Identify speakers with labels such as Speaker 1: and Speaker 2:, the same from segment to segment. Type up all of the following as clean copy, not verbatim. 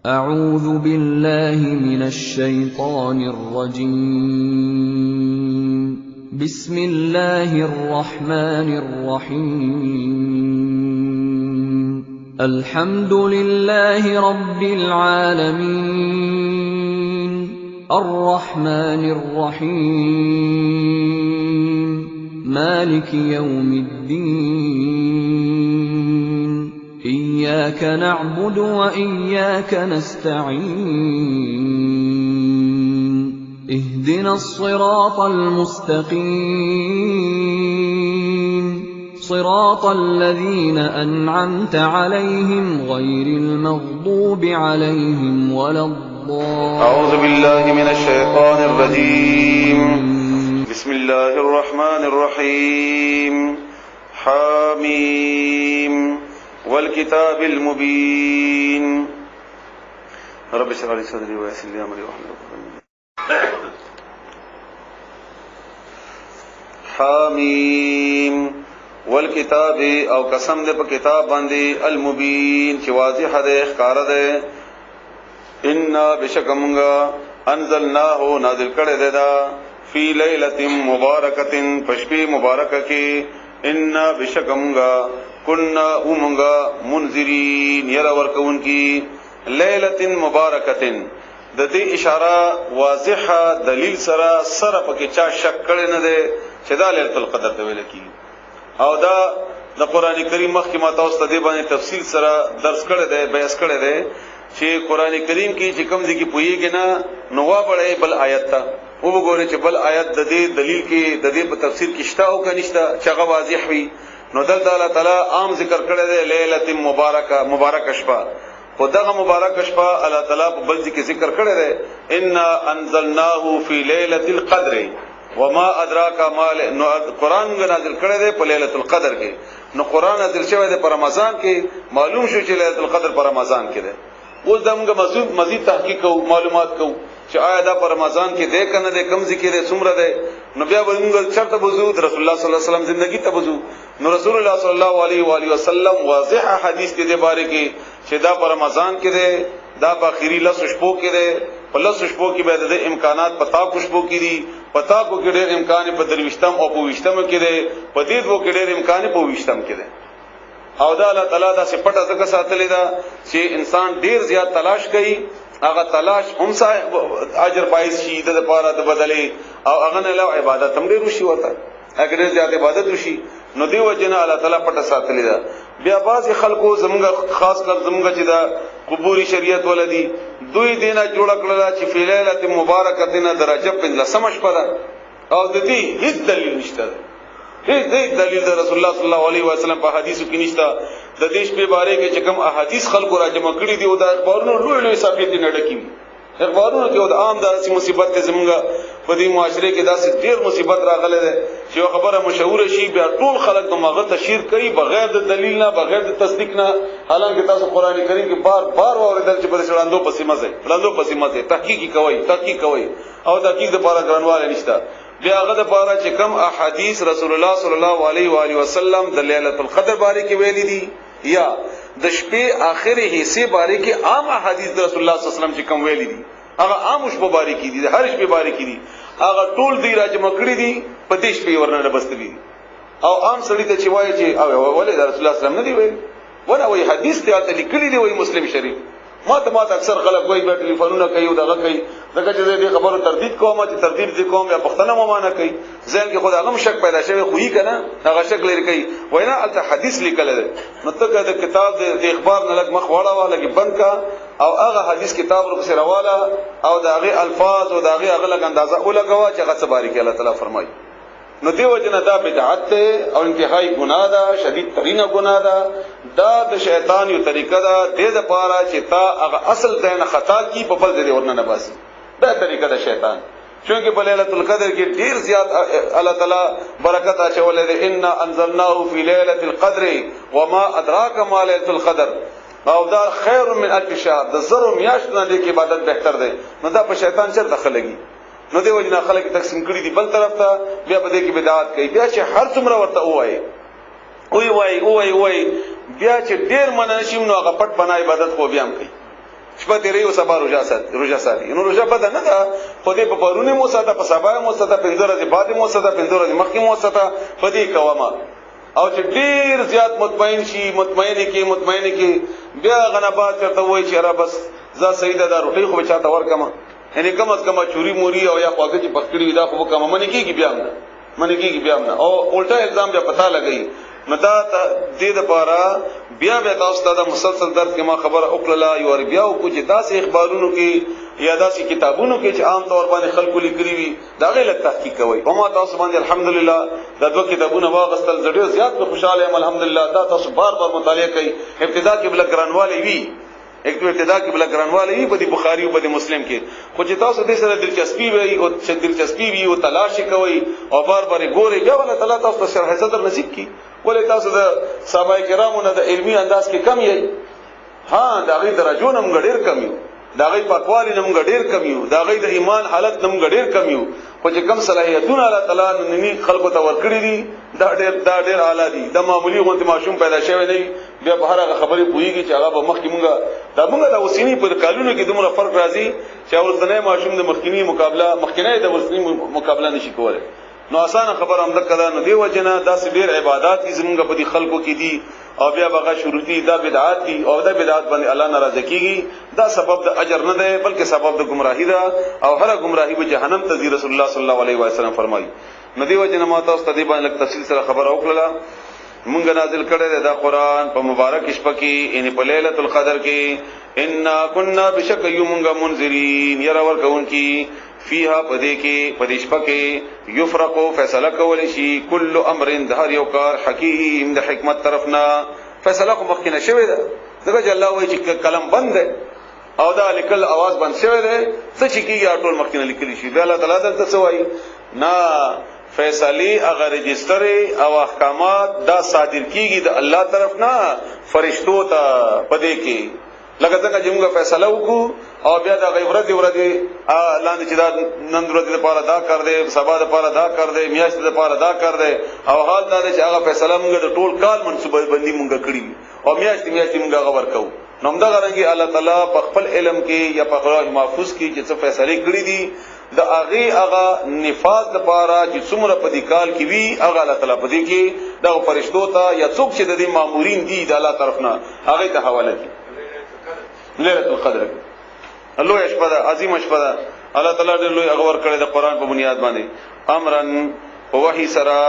Speaker 1: أعوذ بالله من الشيطان الرجيم. بسم الله الرحمن الرحيم. الحمد لله رب العالمين. الرحمن الرحيم. مالك يوم الدين. إياك نعبد وإياك نستعين. اهدنا الصراط المستقيم. صراط الذين أنعمت عليهم غير المغضوب عليهم ولا الضالين.
Speaker 2: أعوذ بالله من الشيطان الرجيم. بسم الله الرحمن الرحيم. حاميم والكتاب المبين. رب اشرح لي صدري ويسر لي أمري واحلل عقدة من حامیم والکتاب او قسم دے پا کتاب باندې المبین چې واضح ده ښکار ده. انا بشکمغا انزلناه نازل کړه ده دا فی لیلۃ مبارکۃ پشپی مبارکه کې. انا بشکمغا کنا اومغا منذرین یرا ورکون کی لیلۃ مبارکۃ. د دې اشاره واضحه دلیل سره پکې چا شک کړي نه ده چې دا ليله القدر ته ویل کی. او دا د قران کریم مخکې ما تاسو ته دی باندې تفصیل سره درس کړی دی، بیان کړی دی چې قران کریم کې چې کوم ځکه پوېږي نه نو وا بړې بل آیت ته او وګورئ چې بل آیت د دې دلیل کې د دې په تفسیر کې شته او کنيشته چې هغه واضح وي. نو دلته الله تعالی عام ذکر کړی دی لیلۃ مبارکه شپه. خدغه مبارک شپه الله تعالی په بل ځکه ذکر کړی دی ان انزلناه فی لیلۃ القدر وما ادراک ما. نو قران نازل کړی دی په لیلۃ القدر کې. نو قران نازل شوی دی په رمضان کې. معلوم شو چې لیلۃ القدر په رمضان کې ده. اوس دمغه مزید تحقیق او معلومات کو چې آیا دا په رمضان کې ده کنه ده، کم ذکر ده، څومره ده. نو بیا موږ چرته بوزو رسول الله صلی الله علیه وسلم زندگی ته بوزو. نو رسول الله صلی الله علیه و آله وسلم واضح حدیث دې باره کې چې دا په رمضان کې ده، دا په اخیری لس شپو کې ده. په لس شپو کې به د امکانات پتا کو شپو کې دي، پتا کو کې ډېر امکان په درويشتم او په وشتم کې ده، په دې وو کې ډېر امکان په وشتم کې ده. او دا الله تعالی دا سپټه ځکه ساتلې ده چې انسان ډېر زیات تلاش کوي، هغه تلاش هم اجر پایس شي د لپاره د بدلې او هغه نه له عبادت هم ډېر شي وته. اگر زیات عبادت وشي نو دی وجنه الله تعالی پټه ساتلې ده. بیا بعض خلکو زمونږ خاص کر زمونږ چې دا قبوري شریعت ولدي دوی دینه جوړ کړل چې فی لیلۃ مبارکۃ درجه په لسمش پره او د دې هیڅ دلیل نشته. هیڅ دلیل د رسول الله صلی الله علیه وسلم په حدیثو کې نشته. د دیش په باره کې چې کوم احادیث خلکو راجمع کړي دي او د اخبارونو لوی ثابت دي نه ډکیم. اخبارونو کې د عام داسې مصیبت ته زمونږ په دې معاشره کې داسې ډېر مصیبت راغله ده چې خبره مشهور شي بیا ټول خلک دماغه تشهیر کوي بغیر د دلیل نه، بغیر د تصدیق نه. حالانکه تاسو قران کریم کې بار اوریدل چې په شړاندو پسې مزه تحقیق کوي او تحقیق د پاره ګرانواله نشته. بیا هغه د پاره چې کم احادیث رسول الله صلی الله علیه و آله وسلم د لیلۃ القدر باره کې ویلي دي یا د شپې اخري حصے باره کې عام احادیث د رسول الله صلی الله علیه وسلم چې کم ویلي دي هغه عام شپه باره کې دي، هر شپه باره کې دي. هغه ټول دی راجمع کړی دي په دې شپې ورننه بستلي او عام سړی ته چې وایي چې او ولې د رسول الله صلی الله علیه وسلم نه دی ویل ونه وایي حدیث ته لیکلي دی وایي مسلم شریف. ما اکثر خلک وایي په ټلیفونونو کوي او دغه کوي دغه چې دې خبرو تردید کوم چې تردید دې کوم یا پښتنه مو معنا کوي ځین کې خدای غم شک پیدا شوی خو یې کنه هغه شک لري کوي وینا الته حدیث لیکل دی. نو ته د کتاب د اخبار نه لګ مخ واړه لګي بند کا او هغه حدیث کتاب ورسره راواله او دغه الفاظ او دغه لګ اندازه ولګوا چې هغه څه بارک الله تعالی فرمایي. نو دیو جنا دا بدعت او انتهایی گناه ده، شدید ترینه گناه ده. دا د شیطان یو طریقه ده د دې لپاره چې تا هغه اصل دینه خطا کی په بل ځای ورننه باسي. دا طریقه ده شیطان. چونکه په لیلۃ القدر کې ډیر زیات الله تعالی برکت اچولې ده. ان انزلناه فی لیلۃ القدر وما ادراک ما لیلۃ القدر. او دا خیر من الف شهر، د زرو میاشتو نه د عبادت بهتر ده. نو دا په شیطان چر دخلږي. نو دی وجنا خلک تقسیم کړی دي بل طرف ته، بیا به دې کې بدعت کوي. بیا چې هر څومره ورته وایي بیا چې ډیر منشیم نو هغه پټ بنا عبادت خو بیا هم کوي. شپه تیرې او سبا روزه ساتي نو روزه بده نه ده خو دې په پرونه مو ساته په سبا مو ساته په ورځې بعد مو ساته په ورځې مخکې مو ساته په دې کومه او چې ډیر زیات مطمئن شي مطمئن کې بیا غنبات چرته وای چې را بس ځا سیده دا روټي خو چاته ورکما یعنی کم از کم چوری موری او یا خواږه چې پخکړی دا خو کوم منی کیږي بیا نه او الټا الزام بیا پتا لګی مدا دې د پاره بیا تاسو ته د مسلسل درس کې ما خبره وکړه یو بیا او کوم داسې اخبارونو کې یا داسې کتابونو کې چې عام طور باندې خلکو لیکلي وي دا غیر تحقیق کوي او ما تاسو باندې الحمدلله دا دوه کتابونه واغستل زړه زیات په خوشاله یم الحمدلله دا تاسو بار مطالعه کوي ابتدا کې بل ګرانواله وی ابتدا کې بل ګرانواله وی په بخاری او په مسلم کې خو چې تاسو دې سره دلچسپي وي او تلاش کوي او بار ګوري بیا ول تعالی تاسو ته شرح صدر نصیب کی ولې تاسو د صحابه کرامو نه د علمي انداز کې کم یې ها دا غي درجونه موږ ډیر کم یو دا غي پاکوالی نه موږ ډیر کم یو دا غي د ایمان حالت نه موږ ډیر کم یو خو چې کم صلاحیتونه الله تعالی نننی خلقو ته ورکړي دي دا ډیر اعلی دي د معمولی غونډه ماشوم پیدا شوی نه بیا په هر هغه خبرې پوېږي چې هغه به مخکې موږ د وسینی په کالونو کې دومره فرق راځي چې ورځنی ماشوم د مخکینی د ورځنی مقابله نشي کولای نو اسانه خبر هم دکړه نو دی وجنه داسې ډیر عبادت کی زمونږ په دي خلقو کې دي او بیا بغا شروطي دا بدعات دي او دا بدعات باندې الله ناراضه کیږي دا سبب د اجر نه دی بلکې سبب د گمراهی ده او هر گمراهی به جهنم ته ځي رسول الله صلی الله علیه وسلم فرمایي نو دی وجنه ما تاسو ته دی باندې تفصیل سره خبر وکړه مونږ نازل کړی دا قران په مبارک شپه کې ان په ليله القدر کې ان كنا بشک یومغه منذرین ير ور کون کی فيها پدې کې پدې شپه کې یفرقو فیصله کول شي کل امر دهر یو کار حکیم د حکمت طرفنا فیصله کو مخکینه شوی ده دغه چې الله وایي چې کلم بند او دا لیکل आवाज بند شوی ده څه چې کیږي ټول مخکینه لیکل شي دا الله تعالی دلته سوای نه فیصله اگر رجستر او احکامات دا صادر کیږي د الله طرف نه فرشتو ته پدې کې لکه څنګه چې موږ فیصله وکړو او بیا دا غیبرت لاندې چې دا نن ورځې لپاره دا کار دی سبا لپاره دا کار دی میاشت لپاره دا کار دی او حال دا چې هغه فیصله موږ د ټول کال منصوبه بندي موږ کړی او میاشت موږ غور کوو نو موږ غواړو الله تعالی په خپل علم کې یا په لوح محفوظ کې چې څه فیصله کړی دي د هغه نفاذ لپاره چې څومره په دې کال کې وی هغه الله تعالی په دې کې د فرشتو ته یا څوک چې د دې مامورین دي د الله طرفنا هغه ته حواله دي ليله القدر الله یشفدا عظیم شفدا الله تعالی دې لوی اغور کړی د قران په بنیاد باندې امرن وحی سرا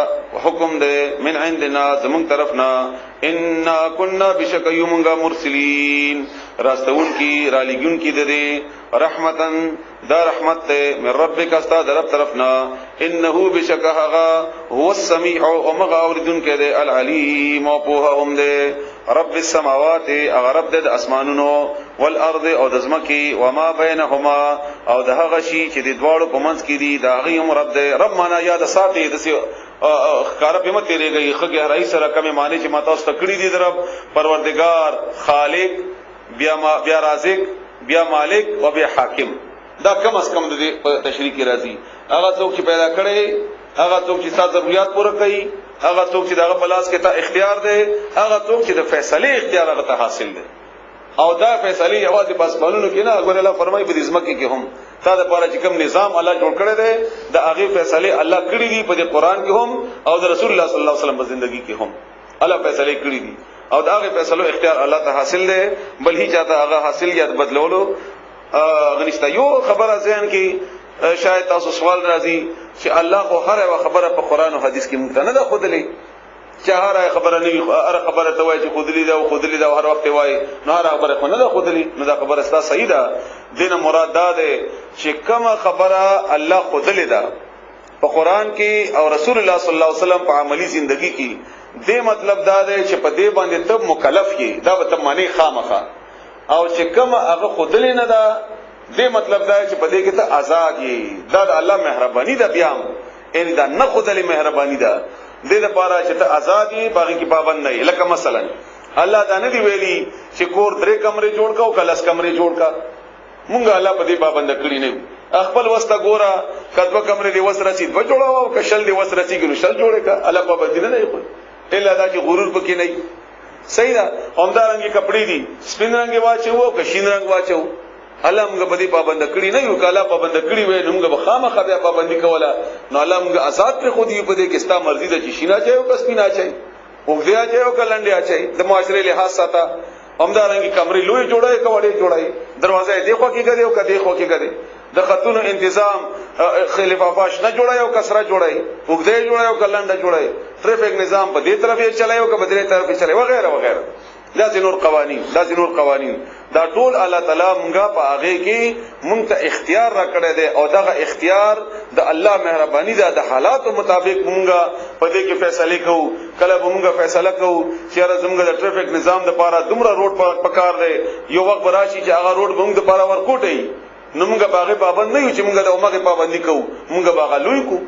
Speaker 2: حکم دې من عندنا زمون طرفنا ان كنا بشک یومغا مرسلین راستون کی رالیګون کی دې رحمتن دا رحمت ته من ربک استاد رب طرفنا انه بشک هو السمیع او مغاوردن کې دې العلیم او په هم دې رب السماوات اغرب د اسمانونو والارض او د زمکی وما بینهما او د هغه شی چې د دواړو په منځ کې دي دا غیم رب د رب معنا یاد ساتي د خارب همت تیریږي خګه رئیس سره کومه معنی چې ماته واست کړی دي د رب پروردگار خالق بیا رازق بیا مالک او بیا حاکم دا کم از کم د تشریح کی راځي هغه څوک چې پیدا کړي هغه څوک چې ستاسو ضرورت پوره کوي هغه څوک چې دغه بلاس کې ته اختیار دی هغه څوک چې د فیصله اختیار هغه ته حاصل دی او دا فیصله یوازې بس قانونو کې نه اگر الله فرمایي په دې ځمکه کې هم تا د پاره چې کوم نظام الله جوړ کړی دی د هغه فیصله الله کړی دی په قرآن کې هم او د رسول الله صلی الله علیه وسلم په ژوندۍ کې هم الله فیصله کړی دی او دا هغه فیصله اختیار الله ته حاصل دی بل هیڅ چاته هغه حاصل یا بدلولو غنښت یو خبره ځین کې شاید تاسو سوال راځي چې الله خو هر خبره په قرآن او حدیث کې مونږ نه ده خودلې چې هر خبره نه وي هر خبره ته وایي چې خودلې دا هر وخت وایي نو هر خبره خو نه ده خودلې نو دا خبره ستا صحیح ده دینه مراد ده چې کومه خبره الله خودلې ده په قرآن کې او رسول الله صلی الله علیه وسلم په عملی ژوندۍ کې دې مطلب دا ده چې په دې باندې ته مکلف یې دا به ته معنی خامخه او چې کومه هغه خودلې نه ده دې مطلب دا چې په دې کې ته آزاد یې دا د الله مهرباني ده بیا ان دا نه خودلې مهرباني ده دې لپاره چې ته آزاد یې باغی کې پابند نه یې لکه مثلا الله دا نه دی ویلي چې کور 3 کمرې جوړ کا او کلس کمرې جوړ کا مونږ الله په دې پابند کړی نه خپل وسته ګورا کدو کمرې دی وسره چې و جوړاو او کشل دی وسره چې ګنو شل جوړه کا الله پابند نه نه الا دا چې غرور پکې نه صحیح ده همدا رنګي کپڑے دي سپین رنګي واچو او کشین رنگ واچو الله موږ په دې پابند کړی نه یو کاله پابند کړی وې نو موږ بخامه بیا پابندي کوله نو الله موږ آزاد پر خو دې په دې کې ستا مرضی ده چې شینا چایو کسبینا چای او دیا چایو کلنډیا چای د معاشره لحاظ ساته همدا رنګي کمرې لوی جوړای کوړې جوړای دروازه دې خو کې کړي او کدي خو کې کړي د خطونو تنظیم خلفافاش نه جوړای او کسره جوړای وګدې جوړای او کلنډه جوړای ټریفیک نظام په دې طرف یې چلای او په دې طرف یې چلای وغیرہ وغیرہ دا نور قوانین دا ټول الله تعالی مونږه په هغه کې مونږ ته اختیار را کړی دی او دغه اختیار د الله مهرباني ده د حالاتو مطابق مونږه په دې کې فیصله کوو کله به مونږه فیصله کوو چې زموږ د ټریفیک نظام د لپاره دومره روډ پکار دی یو وخت راشي چې هغه روډ مونږ د لپاره ورکوټي نو مونږه باغې پابند نه یو چې مونږه د عمره پابندي کوو مونږه باغ لوی کو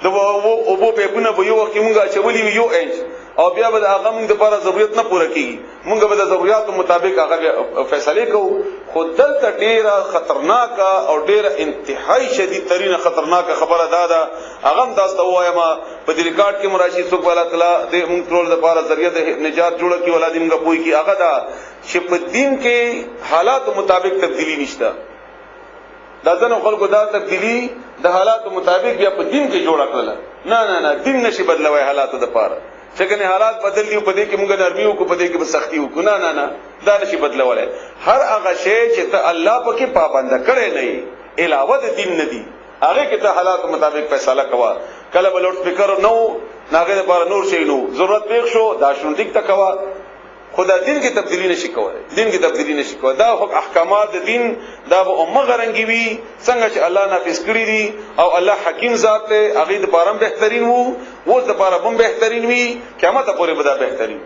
Speaker 2: د او بو په پونه به یو وخت مونږه چولې یو انچ او بیا به هغه موږ د لپاره ضرورت نه پوره کیږي موږ به د ضرورتو مطابق هغه فیصله کوو خو دلته ډیره خطرناک او ډیره انتهایی شدید ترين خطرناک خبره ده هغه تاسو ته وایم په دې ریکارډ کې مراشي څوک الله تعالی د موږ ټول د لپاره ذریعہ د نجات جوړ کی ولادي موږ پوي کی هغه دا چې په دین کې حالات مطابق تبدیلی نشته دا ځنه خلکو دا تبدیلی د حالات مطابق بیا په دین کې جوړ کړل نه دین نشي بدلوي حالاتو د لپاره څنګه حالات بدل دي په دې کې موږ نرمي وکړو په دې کې سختی وکړو نه دا نشي بدلولای هر هغه شی چې ته الله پکې پابند کړي نه علاوه د دین نه دي هغه کې ته حالات مطابق فیصله کوا کله بل لوډ سپیکر نو ناګه لپاره نور شي نو ضرورت پیښ شو دا شونډیک ته کوا خدا دین کې تبدیلی نشي کولای دا احکامات د دین دا به امه غرنګي وي څنګه چې الله نافذ کړی دي او الله حکیم ذات ته هغه د پاره بهترین وو و د پاره هم بهترین وي قیامت پورې به دا بهترین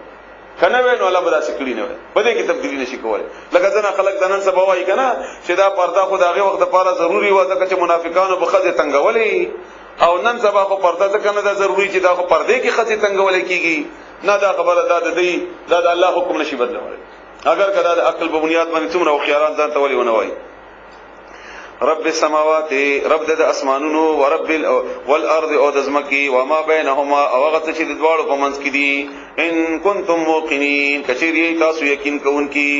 Speaker 2: کنه وینو الله به دا سکړی نه وي په دې کې تبدیلی نشي کولای لکه ځنه خلک د نن سبا وایي کنه چې دا پرده خو دغه وخت لپاره ضروری و ځکه چې منافقانو به خځه تنگولې او نن سبا خو پرده ته کنه دا ضروری چې دا خو پرده کې خځه تنگولې کیږي نه دا خبره دا د الله حکم نشي بدلول اگر کدا د عقل په بنیاد باندې څومره خياران ځان ته ولي ونه وای رب السماوات رب د اسمانونو او رب والارض او د زمکی و ما بینهما او هغه چې د دواړو په منځ کې دي ان کنتم موقنین کچری تاسو یقین کوونکی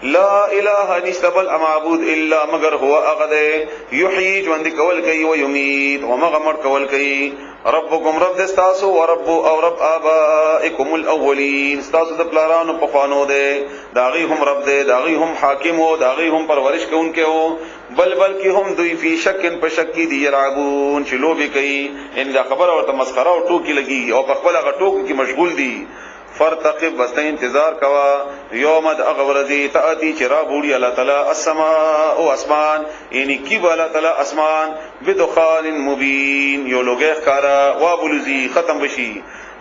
Speaker 2: لا اله نشتبل معبود الا مگر هو اغده يحيي ژوند کول کوي او يميت او مغمر کول کوي ربكم رب استاسو ورب او رب ابائكم الاولين استاسو د پلارانو په خوانو ده داغي هم رب ده داغي هم حاکم او داغي هم پرورش کوونکې او بلکې هم دوی فی شکن په شک دي يرعبون چې لوبي کوي ان دا خبره ورته مسخره او ټوکی لګي او په خپل هغه ټوکی کې مشغول دي فرتقب بس انتظار کوا یوم اغورزی تاتی چرا بوڑی اللہ تعالی السماء او اسمان یعنی کی اللہ تعالی اسمان بدخان مبین یو لوگ اخکارا وابلزی ختم بشی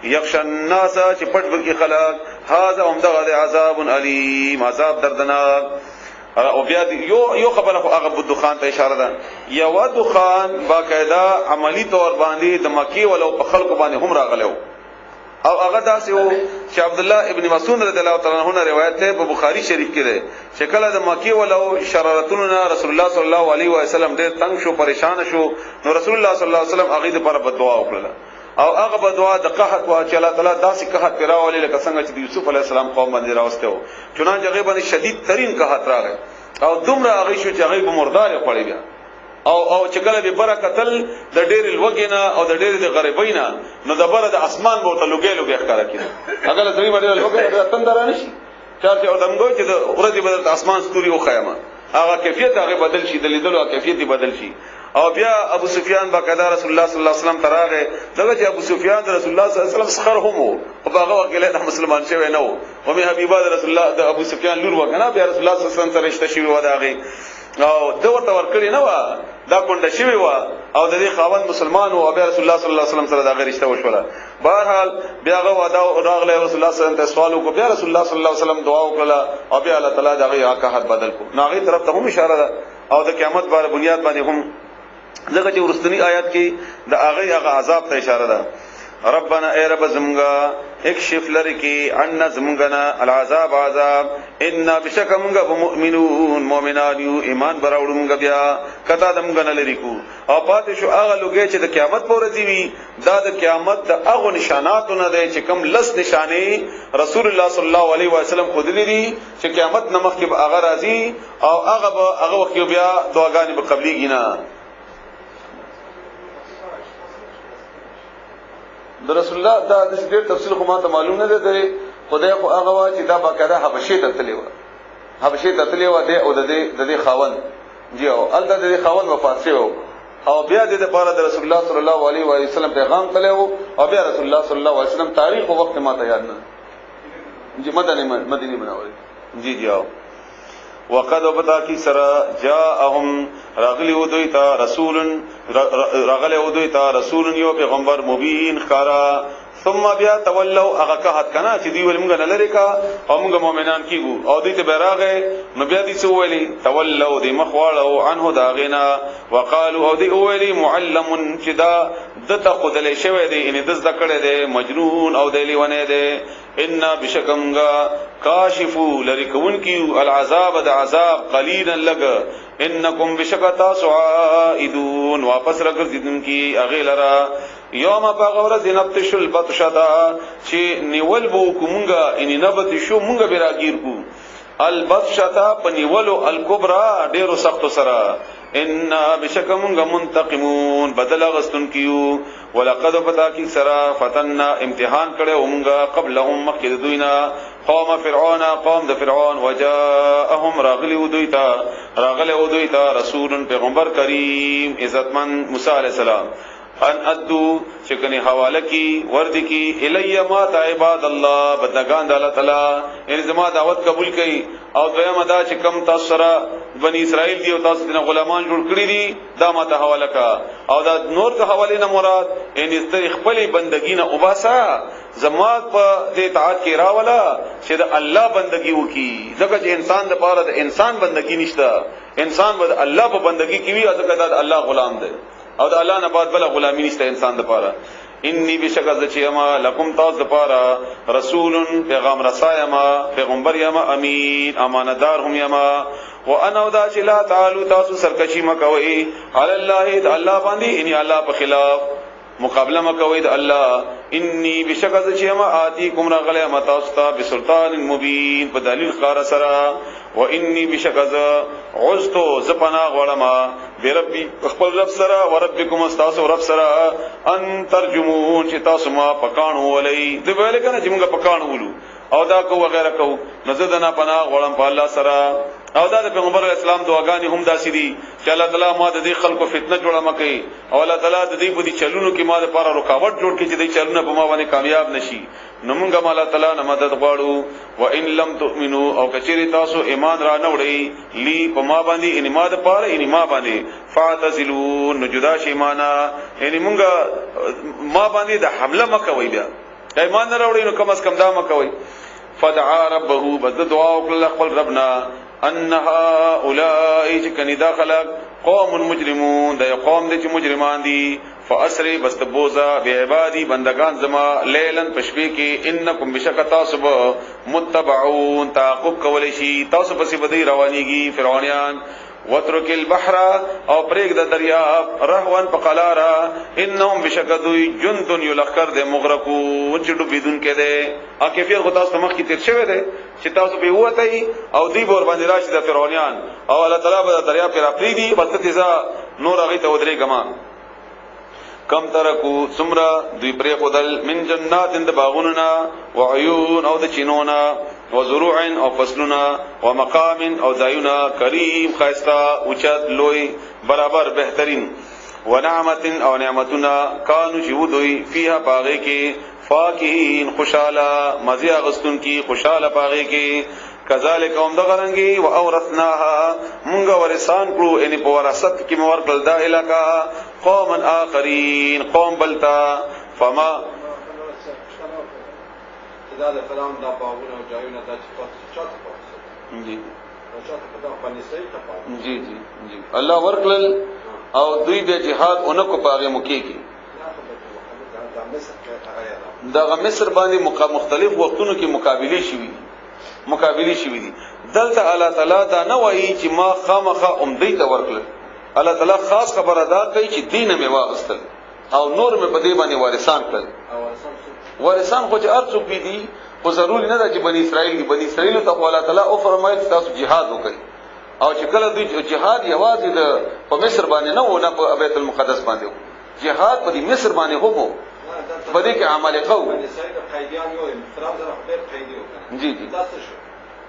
Speaker 2: یخشى الناس چ پټ بکی خلق هذا عمدغه عذاب علیم عذاب دردناک او بیا یو خبره خو هغه بدخان ته اشاره ده یو دخان باقاعده عملی طور باندې د مکی ولو په خلق باندې هم راغلو او هغه داسې وو چې عبد الله ابن مسعود رضی الله تعالی عنہ روایت ده په بخاری شریف کې ده شکل د مکی ولو شرارتونو رسول الله صلی الله علیه و سلم ډېر تنگ شو پریشان شو نو رسول الله صلی الله علیه وسلم هغه لپاره بدعا وکړه او هغه بدعا د قحط وا چې الله تعالی داسې قحط پیراولې لکه څنګه چې یوسف علیه السلام قوم باندې راوسته و چنانچه هغه باندې شدید ترين قحط راغی او دومره هغه شو چې هغه مردار پړی بیا او چې کله به برکتل د ډېر لوګینا او د ډېر د غریبینا نو د بره د اسمان بوته لوګي ښکارا کړي هغه زمي باندې لوګي تندرانه شي چارته او دمګو چې د ورځې بدل اسمان ستوري او خیمه هغه کیفیت هغه بدل شي د لیدلو کیفیت بدل شي او بیا ابو سفیان باقاعده رسول الله صلی الله علیه وسلم تراغه دغه چې ابو سفیان رسول الله صلی الله علیه وسلم سخر هم او هغه وکیل مسلمان شوی نه وو او می حبیبه رسول الله د ابو سفیان لور وکنه بیا رسول الله صلی الله علیه وسلم سره رشتہ شوی و داغه او د ورته ورکړی نه و دا کونډه شوی و او د دې خاوند مسلمان او بیا رسول الله صلی الله علیه وسلم سره دا رشتہ وشوله بهرحال بیا هغه ودا راغله رسول الله صلی الله علیه وسلم سوال وکړ بیا رسول الله صلی الله علیه وسلم دعا وکړه او بیا الله تعالی دغه عقاحت بدل کو ناغي طرف ته هم اشاره ده او د قیامت بار بنیاد باندې هم دغه چې ورستنی آیات کې د هغه عذاب ته اشاره ده ربنا اے رب زمغا اکشف لرکی عنا زمونگنا العذاب عذاب انا بشک مونگا بمؤمنون مومنانیو ایمان براوڑو مونگا بیا کتا دمونگنا لرکو او پاتشو آغا لوگے چه دا قیامت پورزی وی دا قیامت دا اغو نشاناتو ندے چه کم لس نشانے رسول اللہ صلی اللہ علیہ وسلم خود لیدی چه قیامت نمخ کی با آغا رازی او آغا وقیو بیا دعاگانی با قبلی گینا د رسول الله دا د ډېر تفصیل خو ماته معلوم نه دی خدای خو هغه وا چې دا باقاعده حبشې ته تللی و دی او د دې خاوند جی او ال د دې خاوند وفات شو او بیا د لپاره د رسول الله صلی الله علیه و سلم پیغام تلو او بیا رسول الله صلی الله علیه وسلم تاریخ او وخت ماته یاد نه جی مدینه منوره جی او وقد وبتا کی سرا جاءهم راغلی ودیتا رسول یو پیغمبر مبین خارا ثم بیا تولوا اغکحت کنا چې دی ول موږ نه لری کا او موږ مؤمنان کیګو او دې ته بیراغه نو بیا دې سو ویلي تولوا دې مخواړو عنه داغینا وقالو او دې ویلي معلم چدا دته خدای شوی دی ان دز دکړه دی مجنون او دې لیونه دی ان بشکمغا کاشفو لریکون کیو العذاب د عذاب قلیلا لگ انکم بشکتا سعائدون واپس راګرځیدون کی اغیلرا یوم باغور زینبتش البطشتا چې نیول بو کومګه ان نبت شو مونږه براگیر کو البطشتا پنیولو الکبرى ډیرو سخت سرا ان بشکمغه منتقمون بدل غستون کیو ولقد پتا کی سرا فتننا امتحان کړه ومغه قبلهم مخکد دوینا قوم فرعون قوم د فرعون وجاءهم راغلی ودویتا رسول پیغمبر کریم عزتمن موسی علیہ السلام ان ادو چکنی حواله کی ورد کی الی ما عباد الله بدگان د الله تعالی ان زما دعوت قبول کړي او دویم ادا چې کم تاسو سره بنی اسرائیل دی او تاسو د غلامان جوړ کړی دي دا ماته حواله کا او دا نور ته حواله نه مراد ان استری خپل بندگینه وباسا زما په دې اطاعت کې راولا چې د الله بندگی وکي ځکه چې انسان د پاره د انسان بندگی نشته انسان ود الله په بندگی کې وی ځکه دا الله غلام دی او د الله نه بعد بل غلامی نشته انسان د پاره انی بشکل چیما لکم تاز د پاره رسول پیغام رسایما پیغمبر یما امین امانتدار هم یما وانا ودا چې لا تعالو تاسو سرکشی مکوئ علی الله د الله باندې ان الله په خلاف مقابله مکوئ د الله انی بشکل چیما آتیکم رغله متاستا بسلطان مبین په دلیل خار سره و انی بشکل عزتو زپنا غړما بربی خپل رب سره و ربکم استاسو رب سره ان ترجمون چې تاسو ما پکانو ولې دی ویل کنه چې موږ پکانو ولو او دا کو وغیرہ کو نزدنا پناه غړم په الله سره او دا د پیغمبر اسلام دعاګانی هم داسې دي چې الله تعالی ما د دې خلکو فتنه جوړه مکه او الله تعالی د دې په دې چلونو کې ما د لپاره رکاوټ جوړ کړي چې دې چلونه په ما باندې کامیاب نشي نو موږ الله تعالی نه مدد غواړو و ان لم تؤمنو او کچری تاسو ایمان را نه وړي لی په ما باندې ان ما د پاره ان ما باندې فاعتزلون نجدا شی معنا یعنی موږ ما باندې د حمله مکوي بیا ایمان نه راوړي نو کم از کم دا مکوي فدعا ربه بد دعا وکړه خپل ربنا انها اولئک کنی داخلك قوم مجرمون دا قوم دي چې مجرمان دي فاسری بستبوزا بعبادی بندگان زما لیلن پشپی کې انکم بشکتا صب متبعون تعقب کولی شي تاسو پسې بدی روانيږي فرعونیان وترک البحر او پریک د دریا رهوان پقلارا انهم بشکدوی جند یلخر د مغرقون چې ډوبیدون کې ده ا کیفیت خو تاسو مخ کې تیر شوی ده چې تاسو به وته او دی بور باندې راشي د فرعونیان او الله تعالی به دریا پر اپری دي بس تیزا نور هغه ته ودرې ګما کم ترکو سمرا دوی پرې خدل من جنات د باغوننا وعيون او د چینونا وزروع او فصلنا ومقام او ذاینا کریم خاستا اوچت لوی برابر بهترین ونعمت او نعمتنا کانوا جودوی فیها باغی کې فاکهین خوشاله مزه غستون کی خوشاله باغی کې کذالک هم دغرنګي او اورثناها مونږ ورسان کړو ان په وراثت کې مور کړل دا علاقہ قوم اخرین قوم بلتا فما
Speaker 3: دا د فرعون دا باغونه او ځایونه د چاته پاتې
Speaker 2: جی
Speaker 3: چاته په دا باندې صحیح ته پاتې
Speaker 2: جی الله ورکل او دوی به جهاد اونکو پاغه مکی کی دغه مصر باندې مختلف وختونو کې مقابله شوي دي دلته الله تعالی دا نه وایي چې ما خامخه عمدی ته ورکړل الله تعالی خاص خبر ادا کوي چې دین مې واغستل او نور مې په دې باندې وارثان کړل وارثان خو چې ارڅو پی دي خو ضروري نه ده چې بنی اسرائیل ته الله تعالی او فرمایي چې تاسو jihad وکړئ او چې کله دوی jihad یوازې د په مصر باندې نه و نه په بیت المقدس باندې و jihad په مصر باندې هم و په دې کې عمل قوم جی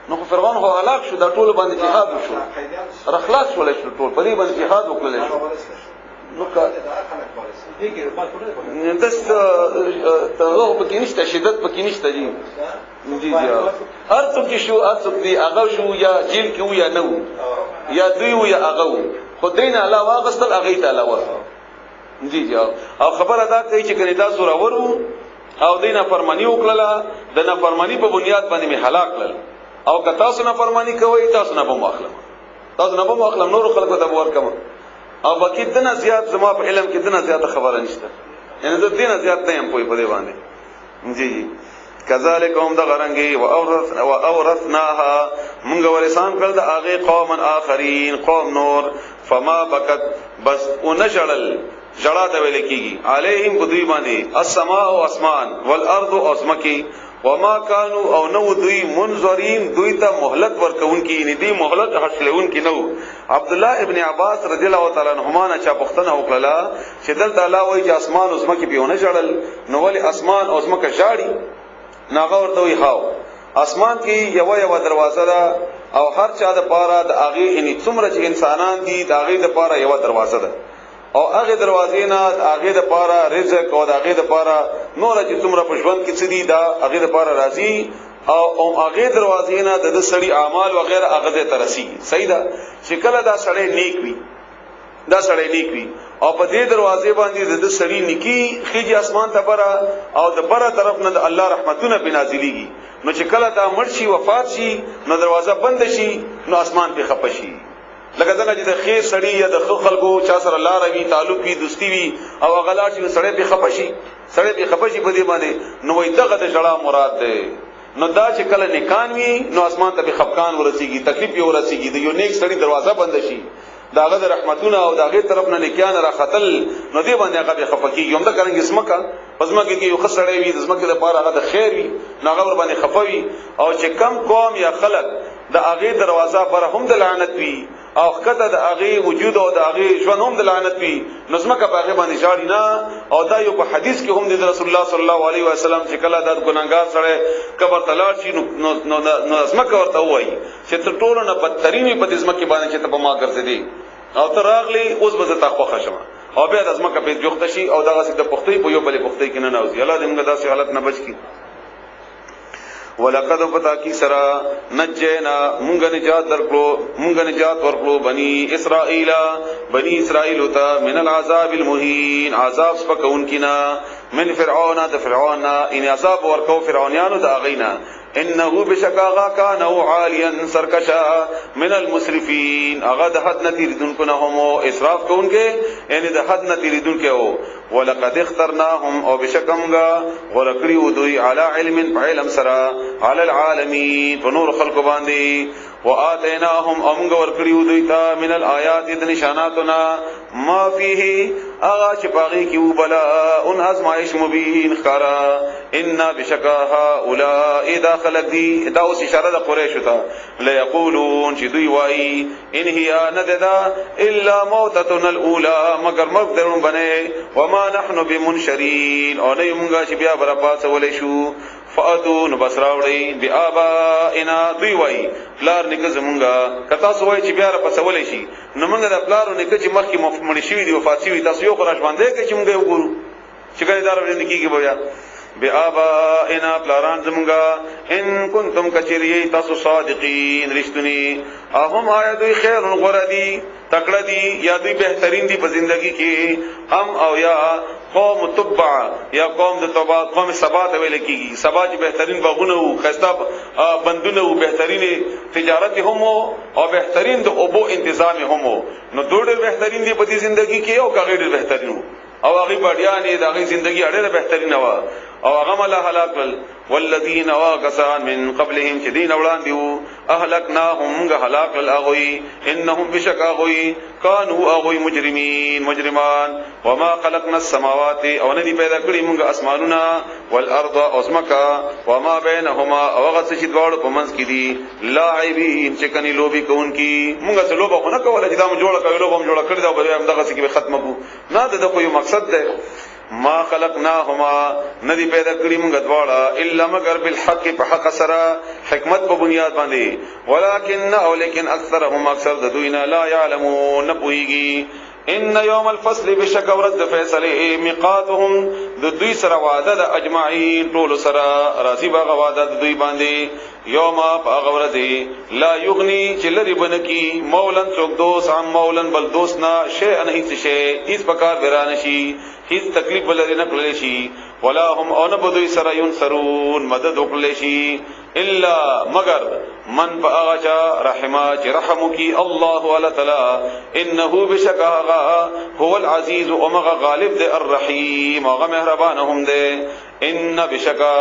Speaker 2: نو فرعون هو هلاک شو دا ټول باندې jihad وشو رخلاص ولې شو ټول په دې باندې jihad وکړل شو نو کا دست ته پکې نشته شدت پکې نشته جی هر څوک شو هر څوک دی هغه شو یا جیل کې و یا نه و یا دوی و یا هغه و خدای نه علاوه غسل هغه ته علاوه جی او خبر ادا کوي چې کني تاسو راورو او دینه فرمانی وکړه د نه فرمانی په بنیاد باندې می هلاک کړل او که تاسو نه فرمانی کوي تاسو نه به مخلم نور خلکو ته ورکم او باقی دنه زیات زما په علم کې دنه زیات خبره نشته یعنی د دینه زیات نه هم په دې باندې جی کذالک هم د غرنګي او اورثناها موږ ورسان کړل د هغه قوم اخرین قوم نور فما بکت بس ونشړل جړه د ویل کیږي علیهم بدوی باندې السماء او اسمان والارض او اسمکی وما كانوا او نو دوی منذرین دوی ته مهلت ورکون کی نه دی مهلت حاصلون کی نو عبد الله ابن عباس رضی الله تعالی عنهما نه چا پختنه وکړه چې دل تعالی وایي چې اسمان او اسمکی پیونه جړل نو ولی اسمان او اسمکه جاړي ناغه ورته وی هاو اسمان کې یو دروازه ده او هر چا د پاره د اغه یعنی څومره چې انسانان دي د اغه د پاره یو دروازه ده او هغه دروازې نه هغه د پاره رزق او هغه د پاره نور چې څومره په ژوند کې سدي دا هغه د پاره راځي او هغه دروازې نه د سړي اعمال وغیرہ هغه ته رسي صحیح ده چې کله دا سړی نیک وي او په دې دروازې باندې د سړي نیکی خيږي اسمان ته پره او د پره طرف نه د الله رحمتونه بنازلېږي نو چې کله دا مرشي وفات شي نو دروازه بند شي نو اسمان په خپشي لکه څنګه چې د خیر سړی یا د خلکو چا سره الله روي تعلق وي دوستي وي او غلا چې سړی په خپشي په دې باندې نو وي دغه د جړه مراد ده نو دا چې کله نکان وي نو اسمان ته په خفقان ورسیږي تکلیف یې ورسیږي د یو نیک سړی دروازه بند شي داغه د رحمتونه او داغه طرف نه نکان را خطل نو دې باندې هغه به خفقي یم دا کرانګ اسمکا پزما کې یو خسړی وي د اسمکه لپاره هغه د خیر وي ناغه ور باندې خفوي او چې کم قوم یا خلق د هغه دروازه پر هم د لعنت وي او کته د هغه وجود او د هغه ژوند هم د لعنت وي نظمکه په هغه باندې جاړي نه او دا یو په حدیث کې هم د رسول الله صلی الله علیه وسلم چې کله د ګناګار سره قبر تلار شي نو نظمکه ورته وایي چې تر ټولو نه بدترینی په نظمکه باندې چې ته په ما ګرځېدي او تر راغلی اوس به ته خو خشمه او بیا د نظمکه په جوخت شي او دغه سید پختې په یو بلې پختې کې نه نوځي الله دې موږ داسې حالت نه بچ کړي ولقد پتا کی سرا نجینا مونږ نجات ورکړو بنی اسرائیل تا من العذاب المهین عذاب سپکون کینا من فرعون ان عذاب ورکو فرعونانو دا غینا انه بشکاغا کان او عالیا سرکشا من المسرفین اغه د حد نتیریدون کو نه هم اسراف کوونکې یعنی د حد نتیریدون کې او ولقد اخترناهم او بشکمغا ورکړي دوی علی علم علم سرا علی العالمین فنور خلق باندې وآتیناهم امغ ورکړي دوی ته من الآیات د نشاناتنا ما فيه اغا چپاغي کیو بلا ان ازمائش مبین خرا ان بشکاها اولئک داخل دی دا اوس اشاره د قریش ته لا یقولون چې دوی وای ان هي نددا الا موتتنا الاولى مگر مرګ درون بنه وما نحن بمنشرین او نه مونږه چې بیا برپاس ولې شو فادون بسراوړي بیابائنا دوی وای پلار نک زمونږه کتا سوای چې بیا را پسولې شي نو موږ د پلارو نک چې مخکې مړ شي دی وفات شي تاسو یو خراش باندې کې چې موږ وګورو چې ګړې دار ورنه کیږي بیا بیابائنا پلاران زمونږه ان کنتم کچری تاسو صادقین رښتونی اهم آیا دوی خیر غردی تکړه دي یا دوی بهترین دي په ژوندۍ کې هم او یا قوم تبع یا قوم د توبه قوم سبا ته ویل کیږي سبا چې بهترین باغونه او خستاب بندونه او بهترین تجارت هم او بهترین د اوبو تنظیم هم نو دوړ بهترین دي په دې ژوندۍ کې او غیر بهترین او هغه بډیانې د هغه ژوندۍ اړه بهترینه وا او هغه مل هلاک والذین واقسان من قبلهم شدین اولان دیو اهلکناهم هلاك الاغوی انهم بشکاغوی كانوا اغوی مجرمان وما خلقنا السماوات او ندی پیدا کړی موږ اسمانونه والارض ازمکا وما بينهما او غڅ چې دواړو په منځ کې دي لاعبین چې کني لوبي کوونکی موږ څه لوبه نه کوله چې دا موږ جوړه کوي لوبه موږ جوړه کړی دا به هم دغه څه کې ختمه کو نه د کوم مقصد ده ما خلقناهما ندی پیدا کړی موږ دواړه الا مگر بالحق په حق سره حکمت په بنیاد باندې ولکن او لیکن اکثرهم اکثر د دوینا لا يعلمون نپويږي ان يوم الفصل بشک ورد فیصله میقاتهم د دوی سره وعده د اجمعین ټول سره راضی باغ وعده د دوی باندې یوم باغورد لا یغنی چې لري بنکی مولن څوک دوست عن مولن بل دوست نه شی نه هیڅ شی هیڅ پکار ورانه شي هیڅ تکلیف بل نه کړل شي ولا هم ان بدوی سره ينصرون مدد وکړل شي الا مگر من باغچا رحمه چې رحم کی الله تعالی انه بشکا هو العزيز ومغ غالب ده الرحيم وغ مهربان هم ده ان بشکا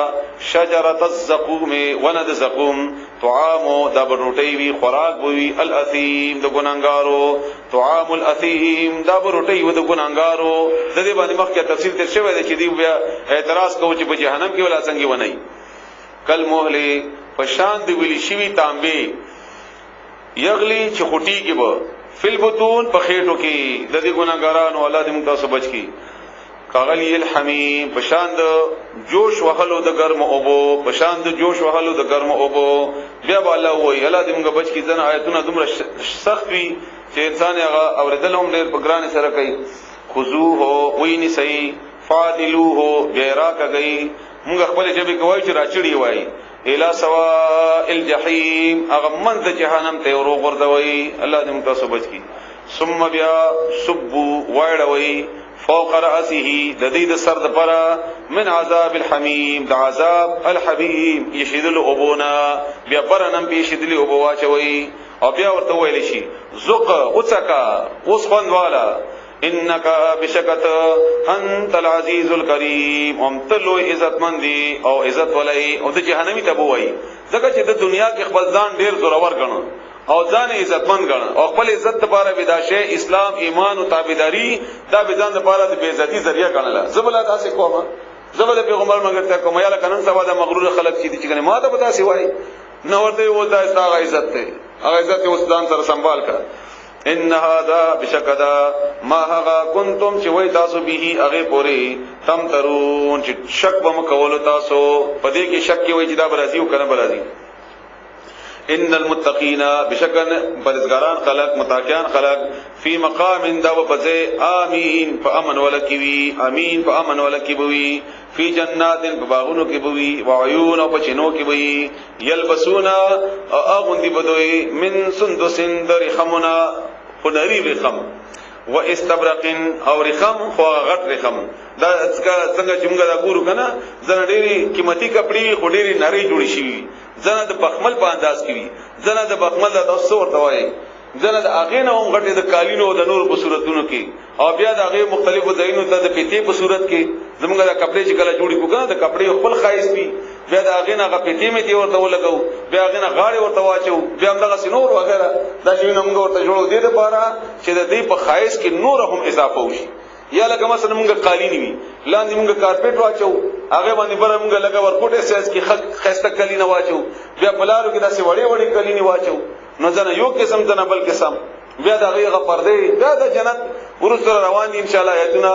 Speaker 2: شجره الزقوم وند زقوم طعام دبروټي وی خوراک وی الاثیم د ګناګارو طعام الاثیم دبروټي و د ګناګارو د دې باندې مخکې تفصیل تر شوی دی چې دی بیا اعتراض کوي چې په جهنم کې ولا څنګه ونی کل موهله پشان دی ویلی شوی تانبه یغلی چې خټی کې به فل بطون په خېټو کې د دې ګناګارانو الله دې موږ تاسو بچ کی کاغلی الحمیم پشان د جوش وهلو د ګرم اوبو پشان د جوش وهلو د ګرم اوبو بیا به الله وای الله دې موږ بچ کی ځنه آیتونه دومره سخت وي چې انسان هغه اوریدل هم ډېر بګران سره کوي خذوه ویني صحیح فادلوه بیرا کوي موږ خپل جبه کوي چې راچړي وای الى سواء الجحیم هغه من د جهنم ته ورو غردوي الله دې موږ تاسو بچ کی ثم بیا سبوا وایړوي فوق راسه د دې د سر د پره من عذاب الحمیم د عذاب الحبیم یشدل ابونا بیا برنم به یشدل ابوا چوي او بیا ورته ویل شي زق اوڅکا اوس خوندوالا انک بشکت انت العزیز الکریم هم تلو عزت مندی او عزت ولای او د جهنمی تبوای ځکه چې د دنیا کې خپل ځان ډیر زورور غنو او ځان عزتمن غنو او خپل عزت لپاره بداشه اسلام ایمان او تابعداري دا به ځان لپاره د بے عزتی ذریعہ غنله زبل تاسو کومه زبل پیغمبر مګر ته کومه یا کنن سوا د مغرور خلق چې چې ما ته پتا سی وای نو ورته و دا استغه عزت ته هغه عزت اوس ځان سره سنبال کړه ان هذا بشکدا ما هغه کنتم چې وای تاسو به هغه پوری تم ترون چې شک بم کول تاسو پدې کې شک کې وای چې دا برازي او کنه برازي ان المتقین بشکن پرهیزګاران خلق متقیان خلق فی مقام دا وبزه امین فامن ولکوی امین فامن ولکوی فی جنات باغونو کې بوي وعيون او پچینو کې بوي یلبسونا اغوندی بدوي من سندسن درخمنا خنری رخم و استبرقن او رخم خو غټ رخم دا څنګه چې موږ دا ګورو کنه زنه ډېری قیمتي کپڑے خو ډېری نری جوړی شي زنه د بخمل په انداز کې وي زنه د بخمل د تاسو ورته وایي زنه د اغه نه هم غټه د کالینو د نور په صورتونو کې او بیا د اغه مختلفو ځایونو ته د پیتی په صورت کې زمونږ د کپڑے چې کله جوړی کوګه د کپڑے خپل خایس وي بیا د اغه نه غپیتی می دی ورته ولګو بیا اغه نه غاړي ورته واچو بیا هم دغه سينور وغیرہ دا چې موږ ورته جوړو دي لپاره چې د دې په خایس کې نور هم اضافه وشي یا لکه مثلا موږ قالینی وي لاندې موږ کارپټ واچو هغه باندې بره موږ لکه ورکوټه سایز کې خسته کلینه واچو بیا بلارو کې داسې وړي وړي کلینی واچو نو ځنه یو قسم ځنه بل قسم بیا دا غیغه پردې بیا د جنت ورسره روان دي ان شاء الله ایتونه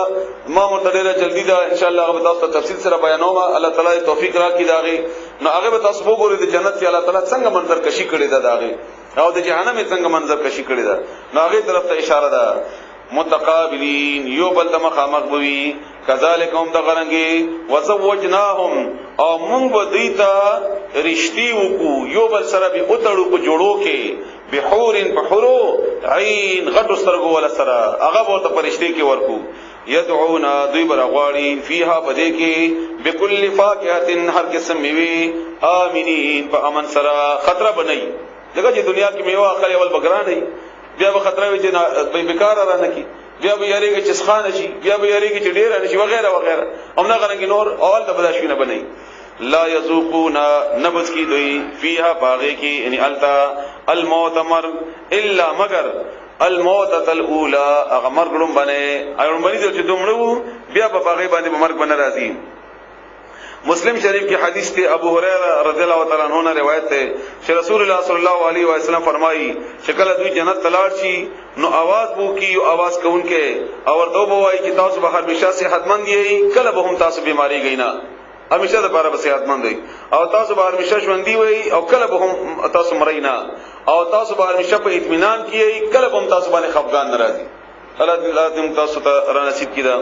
Speaker 2: ما متدله جلدی دا ان شاء الله هغه تاسو تفصیل سره بیانوم الله تعالی توفیق راکړي داغي نو هغه تاسو وګورئ د جنت کې الله تعالی څنګه منظر کشي کړی دا داغي او د جهنم څنګه منظر کشي کړی دا نو هغه طرف ته اشاره ده متقابلین یو بل ته مخامخ بوي کذالک هم دغرنګي وزوجناهم او مونږ به دیتا رشتي وکړو یو بل سره به اوتړو په جوړو کې بحورن بحورو عین غټو سترګو ولا سره هغه به ته پرشتي کې ورکو يدعونا دوی برغواړي فيها بده کې بكل فاكهه هر قسم میوه امنين په امن سره خطر بنئ دغه چې دنیا کې میوه اخلي ول بګران نه بیا به خطر وي چې بیکار را نه کی بیا به یریږي چې ښخانه شي بیا به یریږي چې ډیر نشي وغیرہ وغیرہ همدا غره نور اول د بداشونه بنئ لا یذوقون نبذ کی دوی فیها باغی کی یعنی التا الموت مر الا مگر الموت الاولى اغمر ګلم باندې اړم باندې چې دومړو بیا په باغی باندې مرګ باندې راځي مسلم شریف کی حدیث تے ابو ہریرہ رضی اللہ تعالی عنہ نے روایت تے کہ رسول اللہ صلی اللہ علیہ وسلم فرمائی شکل دوی جنت تلاړ شي نو आवाज بو کی आवाज کون کے اور دو بوای کی تاسو به همیشه صحت مند یی کله به هم تاسو بیماری گینا همیشه د پاره به صحت مند وي او تاسو به همیشه ژوندۍ وي او کله به هم تاسو مرینا او تاسو به همیشه په اطمینان کیږي کله به هم تاسو باندې خفقان ناراضي الله دې تاسو ته را نصیب کړه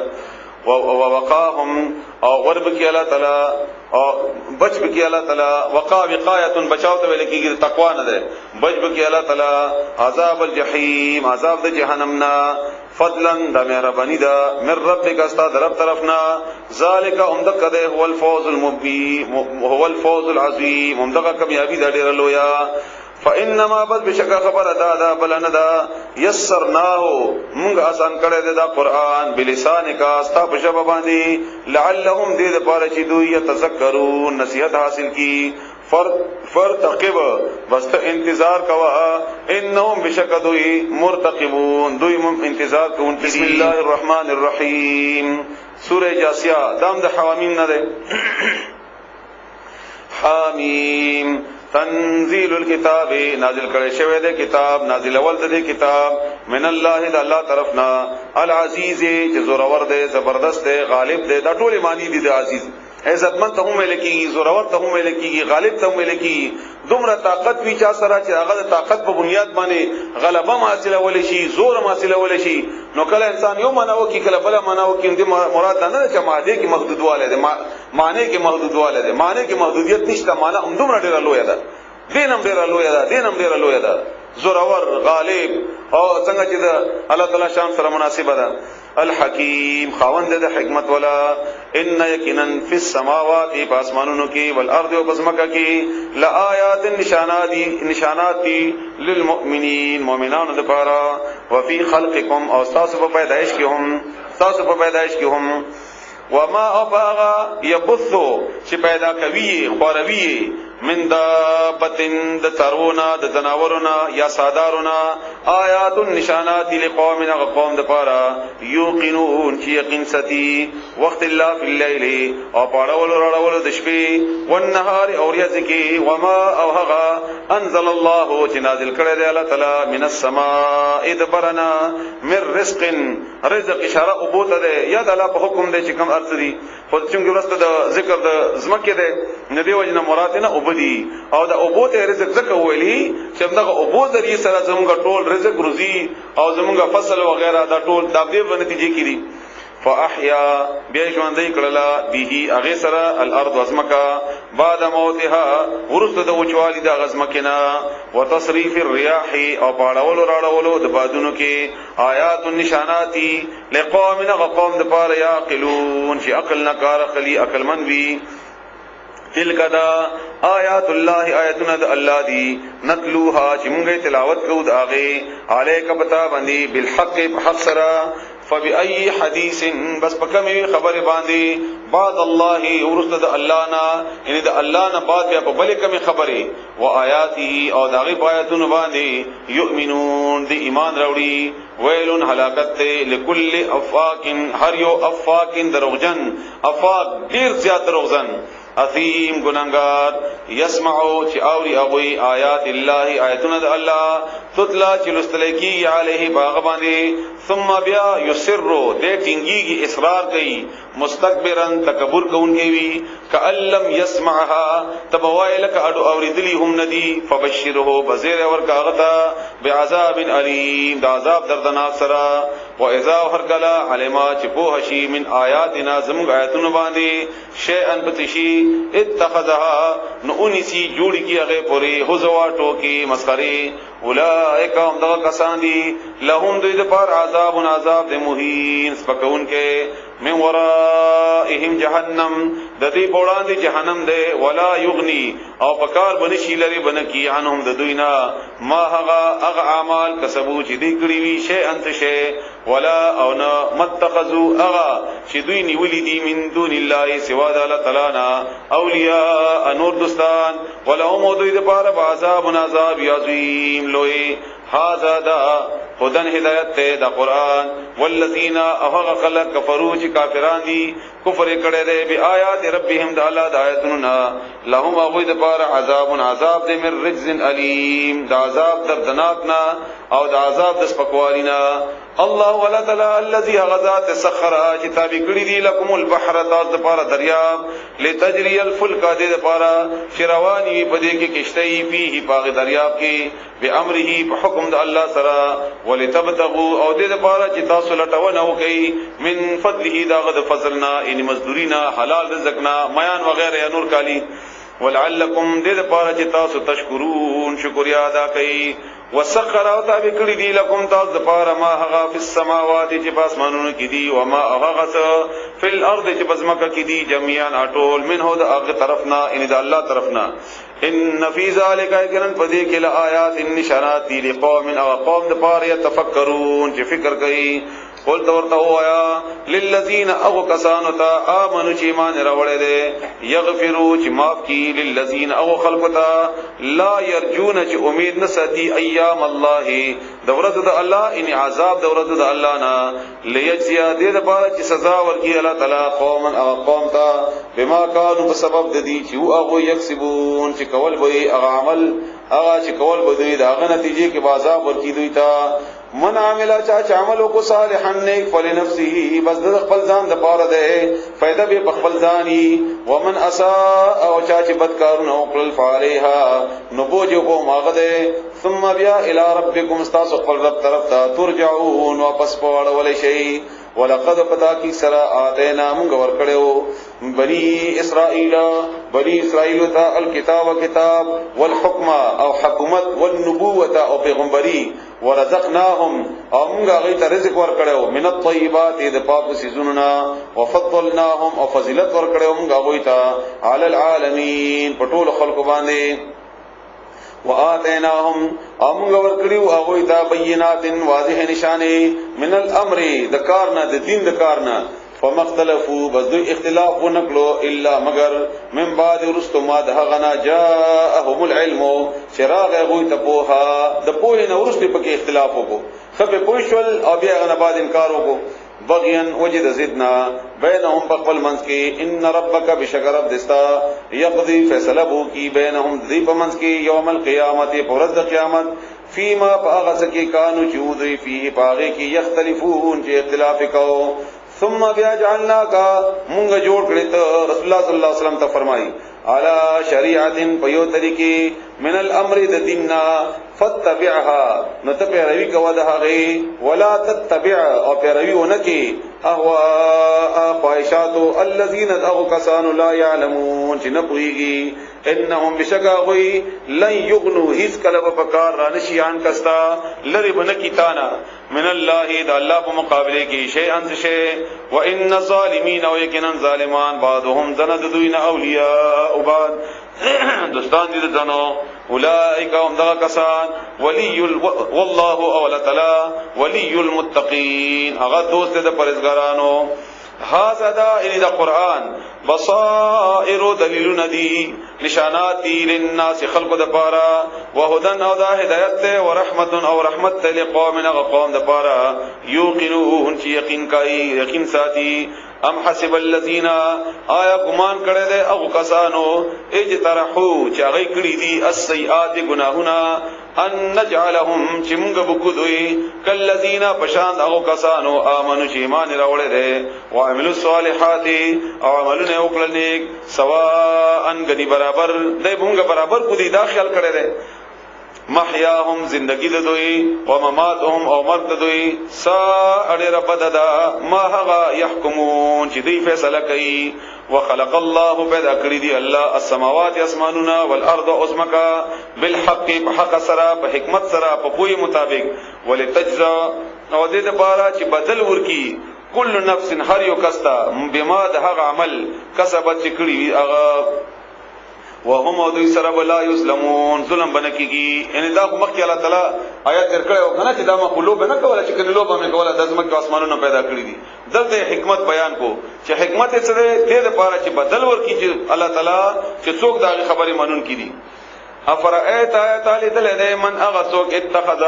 Speaker 2: ووقاهم او غرب کی اللہ تعالی او بچ کی اللہ تعالی وقا وقایۃ بچاو ته ویل کیږي تقوا نه ده بچ کی اللہ تعالی عذاب الجحیم عذاب د جهنم نا فضلا د مهربانی دا من ربک استا در طرفنا ذالک عمدک ده هو الفوز المبین هو الفوز العظیم عمدک کامیابی دا ډیر لویا فانما بس بشکا خبر ادا بلنه دا یسرناه مونږ آسان کړی دا قران بلسان کا استا په شبه باندې لعلهم دې د پاره چې دوی یتذکرون نصیحت حاصل کی فرتقب بس انتظار کوا انهم بشکا دوی مرتقبون دوی انتظار کوون بسم الله الرحمن الرحیم سوره جاسیہ دام د حوامیم نه ده حامیم تنزيل الكتاب نازل کړي شوی دی کتاب نازل اول دی کتاب من الله د الله طرفنا العزیز چې زورور دی زبردست دی غالب دی دا ټول معنی دي د عزیز عزتمن ته هم لکی زورور ته هم لکی غالب ته هم لکی دومره طاقت وی چا سره چې هغه طاقت په بنیاد باندې غلبه حاصله ول شي زور حاصله ول شي نو کله انسان یو مناو کی کله بل مناو کی دې مراد نه چې ماده کې محدودواله ده معنی کې محدودواله ده معنی کې محدودیت نشته معنی هم دومره ډیره لوی ده دینم ډیره لوی ده زورور غالب او څنګه چې الله تعالی شان سره مناسبه ده الحکیم خاوند د حکمت والا ان یقینا فی السماوات باسمانونو کې والارض وبسمکه کې لآیات نشانات للمؤمنین مؤمنانو لپاره وفي خلقکم او تاسو په پیدائش کې هم وما ابغى يبث چې پیدا کوي خوروي من دابتن د ترونا د زناورنا یا سادارنا آیات النشانات لقوم قوم د پارا یوقنون چې یقین ستي وقت الله فی الليل او پاړول راړول د شپې والنهار او ریاض کې وما اوهغا انزل الله چې نازل کړی دی الله تعالی من السماء دبرنا من رزق اشاره او بوته ده یا د الله په حکم دی چې کوم ارتدي خو څنګه ورسته د ذکر د زمکه ده ندی وجنه مراد نه وبدي او د اوبوته رزق زکه ویلي چې دغه اوبو ذریعہ سره زموږ ټول رزق روزي او زموږ فصل وغیرہ دا ټول د دې نتیجې کړي فاحیا بیا ژوندۍ کړلا به هغه سره الارض وزمکا بعد موتها ورسته د وچوالي د غزمکنا وتصریف الرياح او پاړول راړول د بادونو کې آیات النشانات لقوم قوم د پاره یاقلون چې عقل نه کار خلی عقل من وی تلک دا آیات الله آیاتنا د الله دی نتلوها چې موږ تلاوت کوو د هغه الیک پتا باندې بالحق حق سرا فبأي حديث بس پکمه خبر باندې بعد الله ورسد الله نا یعنی د الله نه بعد بیا په بل کمه خبره و آیاته او دغه آیاتونو باندې یؤمنون دی ایمان راوړي ویلون هلاکت لكل افاق هر یو افاق دروغجن افاق ډیر زیات دروغجن اثیم گناہگار یسمعو چی آوری اغوی آیات اللہ آیتنا دا اللہ تطلا چی لستلکی علیہ باغبانے ثم بیا یسرو دے ٹنگی کی اصرار کئی مستقبرن تکبر کون کیوی کألم یسمعها تبوائی لک اڈو اوری دلی ہم ندی فبشرہو بزیر ورکاغتا بعذاب علیم دا عذاب دردناک سرا وَإِذَا وَحَرْكَلَا عَلِمَا چِپوحشی من آیاتنا زمگ آیتن باندے شیئن بتشی اتخذها نؤنسی جوڑی کی اغی پوری حضوا ٹوکی مسخری اولئک هم دغه کسان دي لهم دوی د پار عذاب د مهین سپکون کې من ورائهم جهنم د دې بوړاندې جهنم ده ولا یغنی او پکار بنشي لري بنکی عنهم د دوینا ما هغه اعمال کسبو چې دې کړی وی شی انت شی ولا او نه متخذو هغه چې دوی نیولې دي من دون الله سوا د الله تعالی نه اولیاء نور دوستان ولا هم دوی د پاره عذاب عظیم لوی هاذا دا خدن ہدایت تے دا قرآن والذین اهغ خلق کفروا چی کافران دی کفر کڑے دے بی آیات ربهم دا اللہ دا آیتننا لهم اغوی دا پار عذاب دے من رجز علیم دا عذاب دردناکنا او دا عذاب دس پکوالینا اللہ ولا تعالی الذی غزات سخر چی تابع کړی دی لکم البحر تاز دا پار دریاب لتجری الفلک دے دا پارا شروانی پدے کی کشتی فیہی پاغ دریاب کی بی امرہی بحکم دا اللہ سرا ولتبتغوا او دې لپاره چې تاسو لټونه وکړئ من فضله دا غد فضلنا ان مزدورینا حلال رزقنا میان وغیرہ یا نور کالی ولعلکم دې لپاره چې تاسو تشکرون شکریا ادا کړئ وسخر او تابع کړی دی لکم تاسو لپاره ما هغه فی السماوات چې پاسمانونو کې دي او ما هغه فی الارض چې پزماکه کې دي جميعا اټول منه د هغه طرفنا ان د الله طرفنا ان فی ذلک ایکن پدې کې لآیات النشانات لقوم او قوم د پاره يتفکرون چې فکر کوي قل تورته وایا للذین او کسانو تا امنو چې ایمان راوړل دي یغفروا چې معاف کی للذین او خلقتا لا يرجون چې امید نستی ایام الله دورت د الله ان عذاب دورت د الله نه لیجزی دې د پاره چې سزا ورکړي الله تعالی قوم او قوم تا بما كانوا بسبب د دې چې او یکسبون چې کول به هغه عمل هغه چې کول به دوی دا غو نتیجې کې بازار ورکړي دوی تا من عمل چا عملو کو صالحا نیک فلنفسه بس د خپل ځان د پاره ده فائدہ به خپل ځاني ومن اساء او چا چې بدکارونه وکړل فعليها نو بوجو کو ماغه ده ثم بیا الى ربكم استاسو خپل رب طرف ته ترجعون واپس پواړ ولې شي ولقد پتا کی سرا اتینا موږ ورکړو بني اسرائیل ته الكتاب کتاب والحکم او حکومت والنبوة او پیغمبري ورزقناهم او موږ هغه ته رزق ورکړو من الطيبات د پاک سيزوننا وفضلناهم او فضیلت ورکړو موږ هغه ته علی العالمین پټول خلق باندې وآتیناهم امغه ورکړیو هغه ته بینات واضح نشانه من الامر د کارنا د دین د کارنا فمختلفوا بس دوی اختلاف ونکلو الا مگر من بعد رستما دهغنا جاءهم العلم شراغ هغه ته پوها د پوهې نو ورسته پکې اختلاف وکړو خپه پوښول او بیا غنا بعد انکار وکړو بغيا وجد زدنا بينهم بقبل منس کی ان ربک بشکر رب دستا یقضی فیصله بو کی بینهم ذی پمنس کی یوم القیامت پرز قیامت فيما باغس کی کانو چودی فيه باغه کی یختلفون چې اختلاف کو ثم بیا جعلناک مونږ جوړ کړی ته رسول الله صلی الله علیه وسلم ته فرمایي على شریعت پیو طریقې من الامر د دیننا فتبعها نتبع روی کو دهغه ولا تتبع او پیروی ونکی اهوا خواہشات الذين ذو كسان لا يعلمون چې نه پويږي انهم بشکاوي لن يغنوا هیڅ کله په کار رانشيان کستا لری بنکی تانا من الله د الله په مقابله کې شی ان شی وان الظالمين او یقینا ظالمان بعضهم زند دوین اولیاء بعض دوستان دي دنو اولئک هم ذا کسان ولی والله اول تعالی ولی المتقین هغه دوست د پرهیزګارانو هاذا دا ان دا قران بصائر دلیل ندی نشانات دی للناس خلق د پارا وهدن او دا هدایت ته ورحمت او رحمت ته لقوم قوم د پارا یوقنون چې یقین کوي یقین ساتي ام حسب الذين آیا ګمان کړي دي او کسانو اجترحو چې هغه کړی دي السیئات گناهونه ان نجعلهم چې موږ بکوي کلذین پشان او کسانو امنو چې ایمان راوړل دي او عملو الصالحات او عملونه وکړل نیک سواء غني برابر دای موږ برابر کو دي دا خیال کړي دي محیاهم زندگی د دوی او مماتهم او مرګ د دوی سا اړه بددا ما هغه يحكمون چې دوی فیصله کوي وخلق الله پیدا کړی دی الله السماوات اسماننا والارض اسمکا بالحق بحق سرا په حکمت سرا په پوی مطابق ولتجزا او دې لپاره چې بدل ورکی کل نفس هر یو کستا بما د هغه عمل کسبت کړی هغه وهم دوی سره ولا یظلمون ظلم بنکیږي یعنی دا مخکې الله تعالی آیات درکړو کنه چې دا مخلوق نه کوله چې کنه لوب هم کوله د ځمکې اسمانونو پیدا کړی دي دلته حکمت بیان کو چې حکمت یې څه دې لپاره چې بدل ورکی چې الله تعالی چې څوک دا خبرې مانون کړي افرایت آیت علی دل من اغسوک اتخذ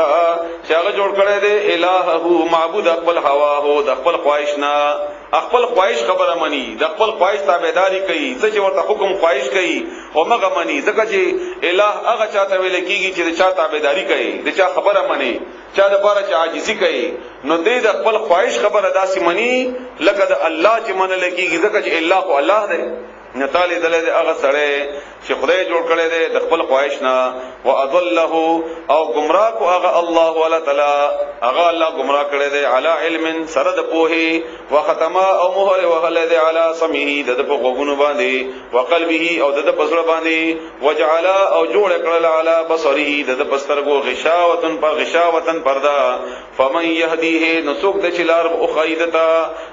Speaker 2: شاغ جوړ کړی دی الہه معبود خپل هوا هو د خپل خواهشنا خپل خواهش خبره منی د خپل خواهش تابعداري کوي څه چې ورته حکم خواهش کوي او مغه منی ځکه چې الہ هغه چاته ویل کیږي چې چا تابعداري کوي د چا خبره منی چا د بار چې عاجزي کوي نو دې د خپل خواهش خبره داسې منی لکه د الله چې منل کیږي ځکه چې الله خو الله دی نتالی دلته هغه سره چې خدای جوړ کړی دی د خپل خواهش نه واضله او گمراه کو هغه الله ولا تعالی هغه الله گمراه کړی دی علی علم سره د پوهه وختم او مهر وهل دی علی سمعه د په غوګونو باندې وقلبه او د پسړه باندې وجعل او جوړ کړل علی بصره د پسترګو غشاوتن پر غشاوتن پردا فمن يهديه نسوک د چلار او خیدتا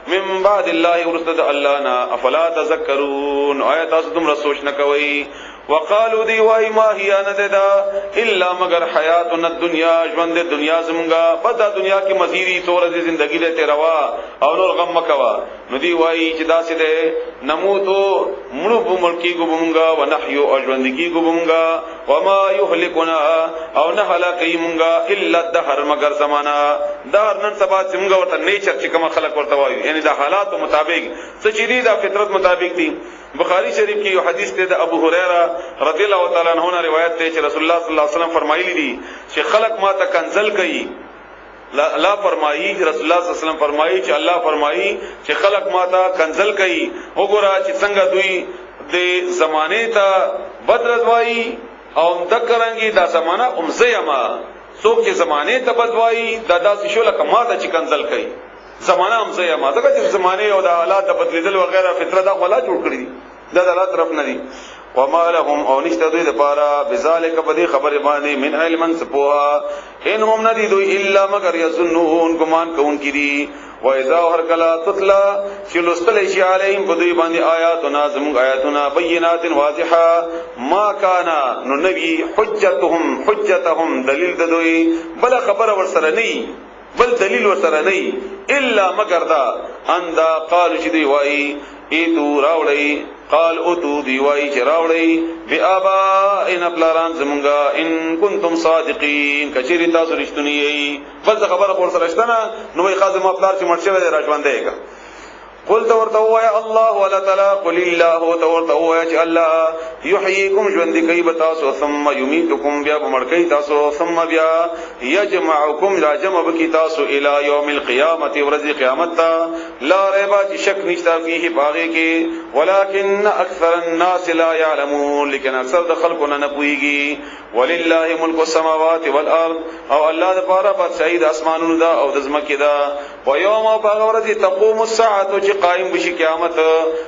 Speaker 2: من بعد الله ورسد الله نا افلا تذکرون آیات تاسو تم سوچ نه کوي وقالو دی وای ما هي نددا الا مگر حیاتنا الدنیا ژوند دنیا زمونږه په دا دنیا کې مزيدي تور د ژوندۍ له تیروا او نور غم مکوا نو دی وای چې داسې ده نموتو مړو په ملکی ګومږه ونحيو او ژوندۍ ګومږه وما يهلكنا او نه هلاکي مونږه الا الدهر مگر زمانہ دهر نن سبا څنګه ورته نیچر چې کوم خلق ورته وایي یعنی د حالات مطابق څه چې دی د فطرت مطابق دي بخاری شریف کې یو حدیث ته د ابو هريره رضی الله تعالی عنہ روایت ته چې رسول الله صلی الله علیه وسلم فرمایلی دي چې خلق ما ته کنزل کوي لا فرمایي رسول الله صلی الله علیه وسلم فرمایي چې الله فرمایي چې خلق ما ته کنزل کوي وګوره چې څنګه دوی د زمانه ته بدرځوي او دکرانګي دا زمانہ امزیما څوک چې زمانه ته بدوي دا داسې شو لکه ما ته چې کنزل کوي زمانہ امزیما دا چې زمانه او د حالات بدلیدل وغیرہ فطرت غلا جوړ کړی دا د الله طرف نه دي وما لهم او نشته دوی لپاره بذالک بدی خبر باندې من علم سپوها انهم ندیدو الا مگر یظنون ګمان کوونکي و اذا هر کلا تطلا چې لستل شي علیهم په دوی باندې آیاتنا زموږ آیاتنا بینات واضحه ما کانا نو نبی حجتهم دلیل د دوی بل خبر ورسره نه بل دلیل ورسره نه الا مگر دا اندا قال چې دی وای ایتو راوړی قال اتو دی وای چې راوړی بآبا ان بلاران زمونږه ان کنتم صادقین کچری تاسو رښتونی یې بل خبره خور سره شته نو وای خازم خپل چې مرشه دی راځوندې کا قل تورته وای الله ولا تعالی قل الله تورته وای چې الله یحییکم ژوند کوي بتاسو ثم یمیتکم بیا بمړکې تاسو ثم بیا یجمعکم لا جمع بکی تاسو الی یوم القیامت ورځ قیامت لا ریب چې شک نشته فيه باغې کې ولکن اکثر الناس لا يعلمون لیکن اکثر د خلکو نه پوهیږي ولله ملک السماوات والارض او الله د پاره بادشاہي د اسمانونو دا او د زمکه دا و یوم باغورځ تقوم الساعه قائم بشي قیامت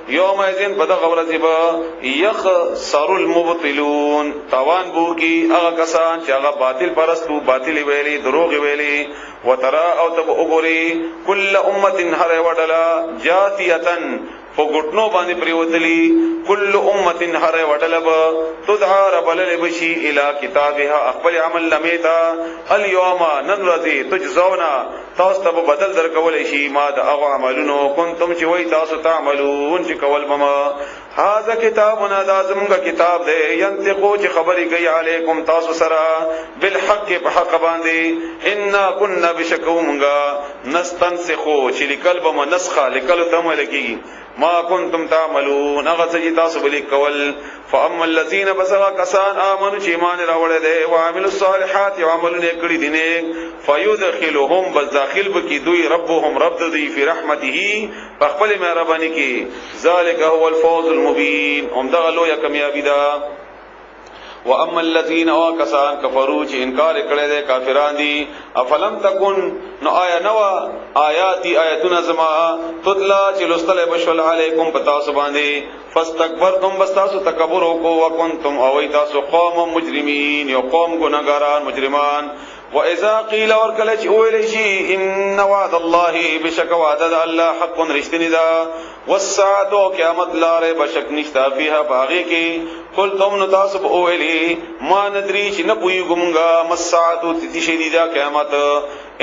Speaker 2: یوم اذن بد غورځي با یخسر المبطلون توان بو کی هغه کسان چې هغه باطل پرستو باطل ویلي دروغ ویلي وترى او تب وګوري کل امه هر وډلا جاتیتن فغټنو باندې پریوتلی کل امه هر وډلب تدعى ربل بشي الى كتابها خپل عمل لمیتا اليوم ننرذي تجزونا تاسو ته بدل درکول شي ما د هغه عملونو کنتم چې وای تاسو تعملون چې کول مما هاذا کتابنا لازمغه کتاب دی ينتقو چې خبري کوي علیکم تاسو سره بالحق په حق باندې ان كنا بشکومغا نستنسخو چې لیکل به نسخه لیکل ته ملګي ما کنتم تعملون هغه چې تاسو بلی کول فاما الذين بسوا كسان امنوا چې ایمان راوړل دي او عملوا الصالحات او عملونه کړی دي نه فيدخلهم بذاخل بکی دوی ربهم رب دوی فی رحمته فخپل مهربانی کی ذالک هو الفوز المبین هم دغه لوی کامیابی ده واما الذين وكسان كفروا چې انکار کړي دي کافران دي افلم تکن نو آیا نوا آیاتی آیتنا زما تطلا چې لستل بشول علیکم پتا سبحانه فاستكبرتم بستاسو تکبر وکو وکنتم او تاسو قوم مجرمین یو قوم ګناګاران مجرمان واذا قيل وركلج اولشي ان وعد الله بشك وعد الله حق رشتني دا والساعه قیامت لاره بشک نشتا فيها باغي کی قلتم نتاسب اولی ما ندری چې نه پوي ګمګه مساعه تتی شدیدا قیامت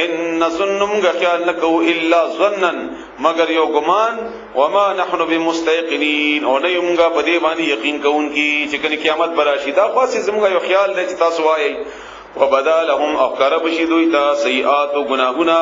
Speaker 2: ان ظنم خیال نکو الا ظنن مگر یو ګمان وما نحن بمستيقنين او نه یمګه په دې باندې یقین کوونکی چې کني قیامت براشي دا خاصه زمګه یو خیال دی چې تاسو وایي وبدا لهم اقرب شدویتا سیئات گناهنا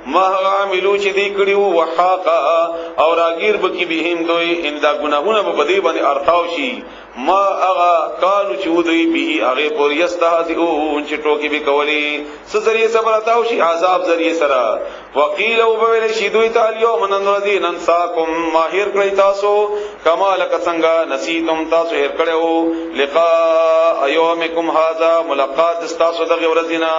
Speaker 2: ما عملو چې دی کړیو وحاقا او راگیر بکی بهم دوی ان دا گناهونه په بدی باندې ارتاو شي ما اغا کانو چودوی به هغه پور یستهزئون چې ټوکی به کولی سزریه صبر اتاو شي عذاب ذریعہ سرا وقیل وبویل شدوی تعالی یوم ننذی ننساکم ماهر کړی تاسو کما لک څنګه نسیتم تاسو هر کړو لقاء یومکم هذا ملاقات تاسو دغه ورځینا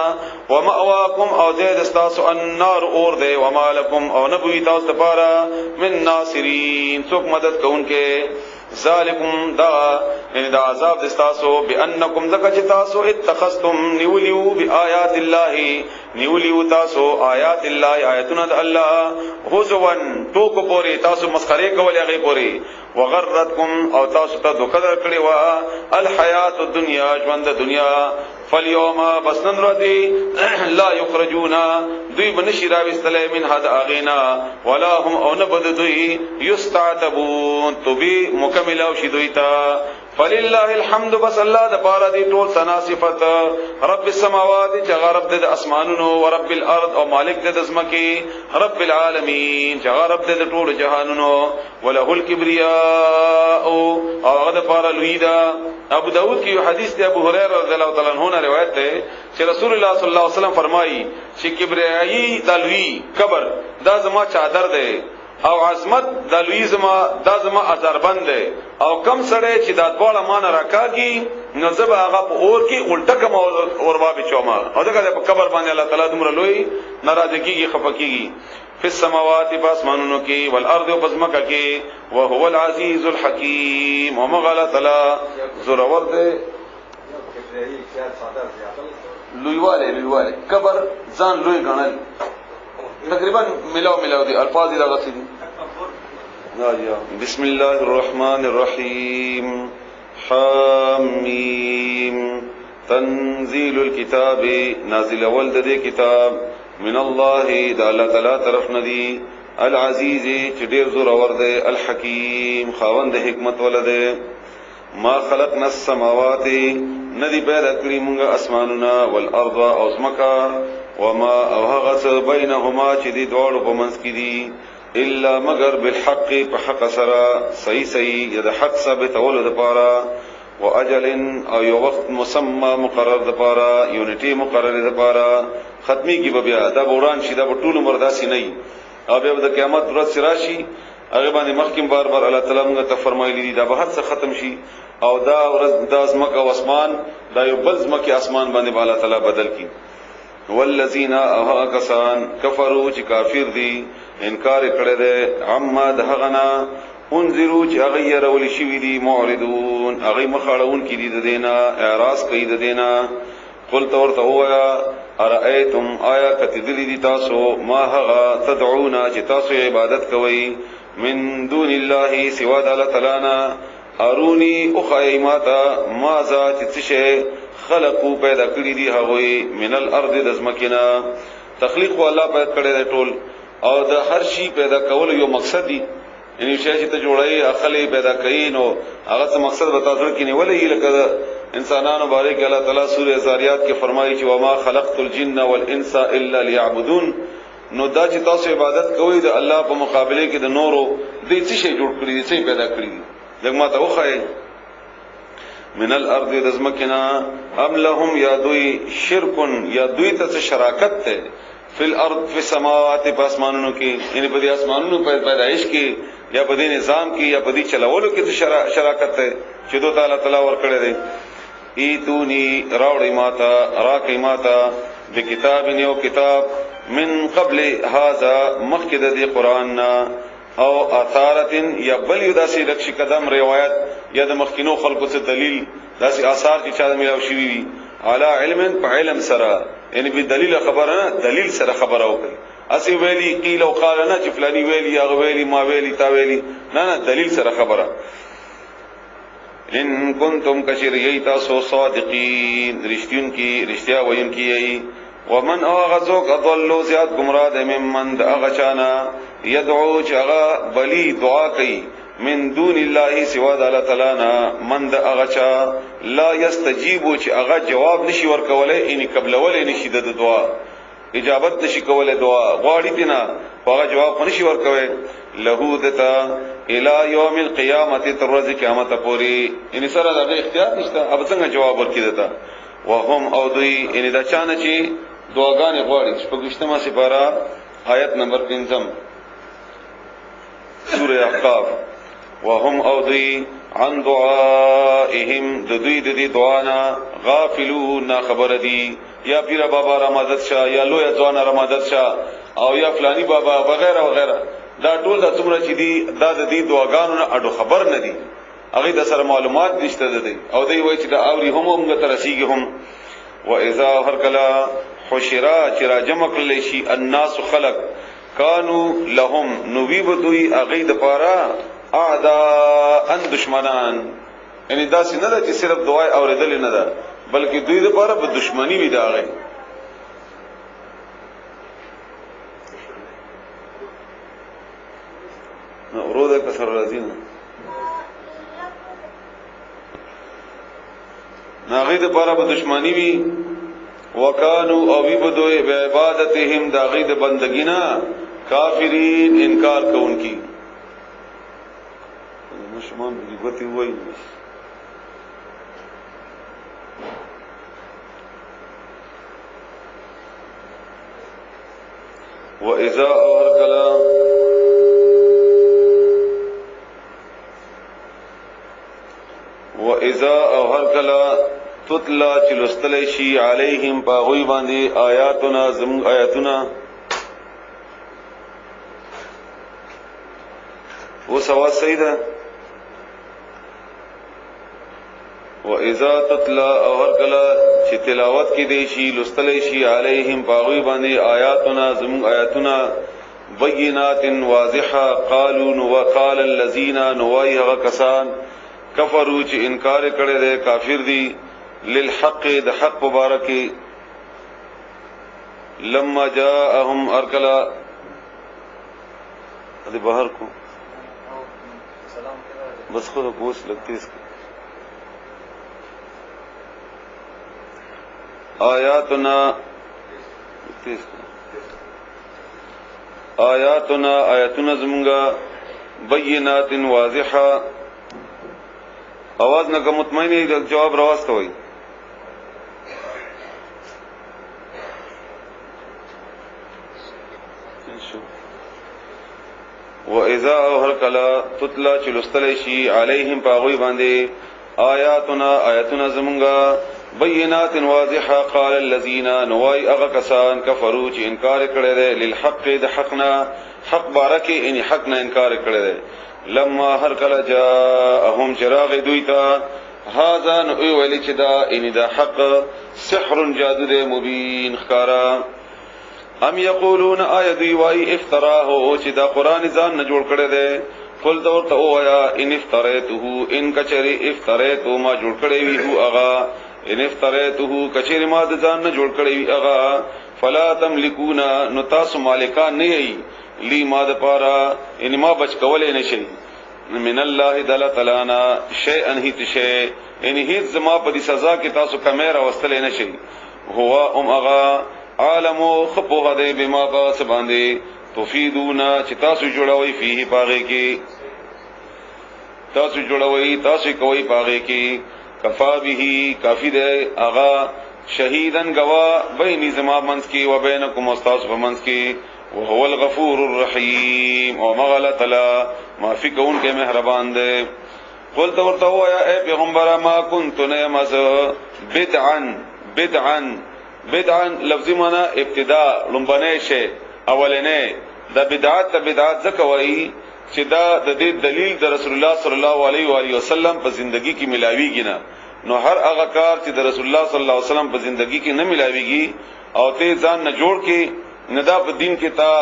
Speaker 2: ومأواکم او دې تاسو النار اور دې ومالکم او نبوی تاسو لپاره من ناصرین څوک مدد کوونکې ذالکم دا ان دا عذاب دستاسو بانکم ذکچتاسو اتخذتم نیولیو بیاات الله نیولیو تاسو آیات الله آیاتنا الله هوزون ټوک پوری تاسو مسخره کول هغه پوری وغرتکم او تاسو ته دوکر کړی وا الحیات الدنیا ژوند دنیا فالیوم بسنن ردی لا یخرجون دوی بنشی راوستل من حد اغینا ولا هم او نبد دوی یستعتبون تو بی مکمل او شی دوی تا فلله الحمد بس الله د پاره دی ټول تناسفت رب السماوات جغ رب د اسمانونو و رب الارض او مالک د زمکی رب العالمین جغ رب د ټول جهانونو وله الكبرياء او هغه د پاره لوی دا ابو داود کی حدیث دی ابو هريره رضی الله تعالی عنہ نے روایت ہے کہ رسول الله صلی الله علیه وسلم فرمایي چې کبریایی دلوی قبر دا زما چادر دی او عظمت دلوی زما دا زما ازربند دی او کم سره چې دا دواړه مان راکاږي نو زبا هغه په اور کې الټه کم اوروا بچوما او دا په قبر باندې الله تعالی دمر لوی ناراض کیږي خفقيږي فی السماوات باسمانونو کې والارض وبزمکه کې وهو العزیز الحکیم ومغلا تعالی زورور دی لویواله قبر ځان لوی غنل تقریبا ملاو دي الفاظ دي لغه دي بسم الله الرحمن الرحیم حمیم تنزيل الكتاب نازل ولد دې کتاب من الله د الله تعالی طرف ندی العزیز چې ډیر زور اور دی الحکیم خاوند حکمت ولده ما خلقنا السماوات ندی پیدا کړی موږ اسمانونه والارض او زمکا وما او هغه بینهما چې دی دوړو په منځ کې دي الا مگر بالحق په حق سره صحیح یا د حق ثابت ولود پاره واجل او یو وخت مسمى مقرر د پاره یونټي مقرر د پاره ختمي کی بیا دا بوران شي دا ټول عمر داسي نه او بیا د قیامت ورځ راشي هغه باندې مخکیم بار الله تعالی موږ ته فرمایلی دي دا به هر څه ختم شي او دا ورځ د اسمک او اسمان دا یو بل ځمکه اسمان باندې الله تعالی بدل کی والذین اهاکسان کفروا چې کافر دي انکار کړي دي عما دهغنا انذروا چې غیر ول شي دي معرضون هغه مخاړون کې دي د دینا اعراض کوي د دینا قل تورته هوا ارایتم آیا کتدلی دي تاسو ما هغه تدعون چې تاسو عبادت کوئ من دون الله سوا د الله تعالی ارونی اخایماتا ما ذات څه خلقو پیدا کړی دي هغه من الارض دزمکنا تخلیق الله پیدا کړی دی ټول او د هر شی پیدا کول یو مقصد دی یعنی شی چې ته جوړای اخلي پیدا کړي نو هغه څه مقصد بتا ځل کې نیولې لکه انسانانو بارک الله تعالی سورہ زاریات کې فرمایي چې وما خلقت الجن والانس الا ليعبدون نو دا چې تاسو عبادت کوئ د الله په مقابله کې د نورو دې څه شی جوړ کړی دي څه پیدا کړی دي دغه ته وخایي من الارض دزمکنا ام لهم یا دوی شرکن یا دوی ته شراکت ته فی الارض فی السماوات پاسمانونو کې یعنی په دې اسمانونو پیدائش کې یا په دې نظام کې یا په دې چلولو کې شراکت ته چې دوی تعالی ور کړی دی ایتونی راوړی ماتا راکې ماتا بکتاب یو کتاب من قبل هذا مخکد دی قران او اثارت یا بل یو داسې رکش قدم روایت یا د مخکینو خلقو څخه دلیل داسې آثار چې چا ملاو شي وي علی علم په علم سره یعنی به دلیل خبره نه دلیل سره خبره وکړي اسی ویلی قیل او قال نه چې فلانی ویلی یا ویلی ما ویلی تا ویلی نه دلیل سره خبره ان کنتم کشریتا سو صادقین رښتین کی رښتیا وین کی ومن اغذوک اضلوا زیاد گمراه ممن اغچانا يدعو چغا بلی دعا کوي من دون الله سوا د الله تعالی نه من د اغچا لا یستجیبو چې اغا جواب نشي ورکولای ان قبل ولې نشي د دعا اجابت نشي کولای دعا غواړي دینا هغه جواب نشي ورکوي له دتا الى يوم القيامه تر ورځې قیامت پورې ان سره د اختیار نشته اب څنګه جواب ورکړي دتا وهم او دوی ان دا چانه چې دعاګانې غواړي په گشتمه سپارا آیت نمبر 5 سورہ احقاف وهم او دوی عن دعائهم دوی د دعانا غافلون خبر دي یا پیر بابا را مدد شاه یا لوی ځوان را مدد شاه او یا فلانی بابا وغیرہ وغیرہ دا ټول د څومره چې دي دا د دې دعاګانو نه اډو خبر نه دي هغه د سره معلومات نشته دي او دوی وایي چې دا اوري هم ترسیږي هم واذا هر کلا حشرا چې را جمع کړل شي الناس خلق کانو لهم نوی بدوی اغید پارا اعداء دشمنان یعنی دا څنګه ده چې صرف دعای اوریدل نه ده بلکې دوی د پاره په دشمنی وی داغه نو ورته کسر راځین ناغې د پاره په دشمنی وی وکانو او وی بدوی به عبادتهم داغې د بندګینا کافرین انکار کوونکی مشمان دی غتی وای واذا اورکلا واذا اورکلا تطلع چلستل شی علیہم پاغوی باندې آیاتنا زم آیاتنا وہ سوا سیدہ واذا تطلع اور کلا چې تلاوت کې دی شي لستل شي علیهم پاغوی باندې آیاتنا زم آیاتنا بینات واضحه قالوا وقال الذين نوایها کسان کفروا چې انکار کړي دي کافر دي للحق د حق مبارک لما جاءهم ارکلا دې بهر کو بس خود پوس لگتی اس آیاتنا آیاتنا زمونگا بینات واضحہ آواز نہ کا مطمئن جواب رواست ہوئی واذا هرکلا تطلع چلستلشی علیہم پاغوی باندے آیاتنا آیاتنا زمونگا بینات واضحہ قال الذین نوائی اغکسان کفرو چی انکار کردے دے للحق دا حقنا حق بارکی ان حقنا انکار کردے دے لما هرکلا جاءهم چراغ دویتا هذا نوئی ویلی چدا ان دا حق سحر جادو دے مبین خکارا ام یقولون آیا دوی وائی افتراہو چی دا قرآن زان نجوڑ کردے دے قل دورتا او آیا ان افتریتو ان کچری افتریتو ما جوڑ کردے وی ہو اغا ان افتریتو کچری ما دزان نجوڑ کردے وی اغا فلا تملکونا نتاس مالکان نہیں لی ما دپارا ان ما بچ کولے نشی من اللہ دل تلانا شیئن ہیت شیء ان ہیت زما پا دی سزا کی تاسو کمیر وستلے نشی ہوا اغا عالمو خپوه ده بما باس باندې تفیدونا چې تاسو جوړوي فيه پاغه کې تاسو جوړوي تاسو کوي پاغه کې کفا به کافی ده اغا شهیدن گوا بین زما منس کې و بینکم استاذ فمنس کې وهو الغفور الرحیم او مغلط لا معافی کون کې مهربان ده قلت ورته وایا اے پیغمبر ما كنت نمز بدعا لفظی معنا ابتداء لومبنه شی اولنه د بدعت زکوي چې دا د دې دلیل د رسول الله صلی الله علیه و علیه وسلم په زندگی کې ملاویږي نه نو هر هغه کار چې د رسول الله صلی الله علیه وسلم په زندگی کې نه ملاویږي او ته ځان نه جوړ کې ندا په دین کې تا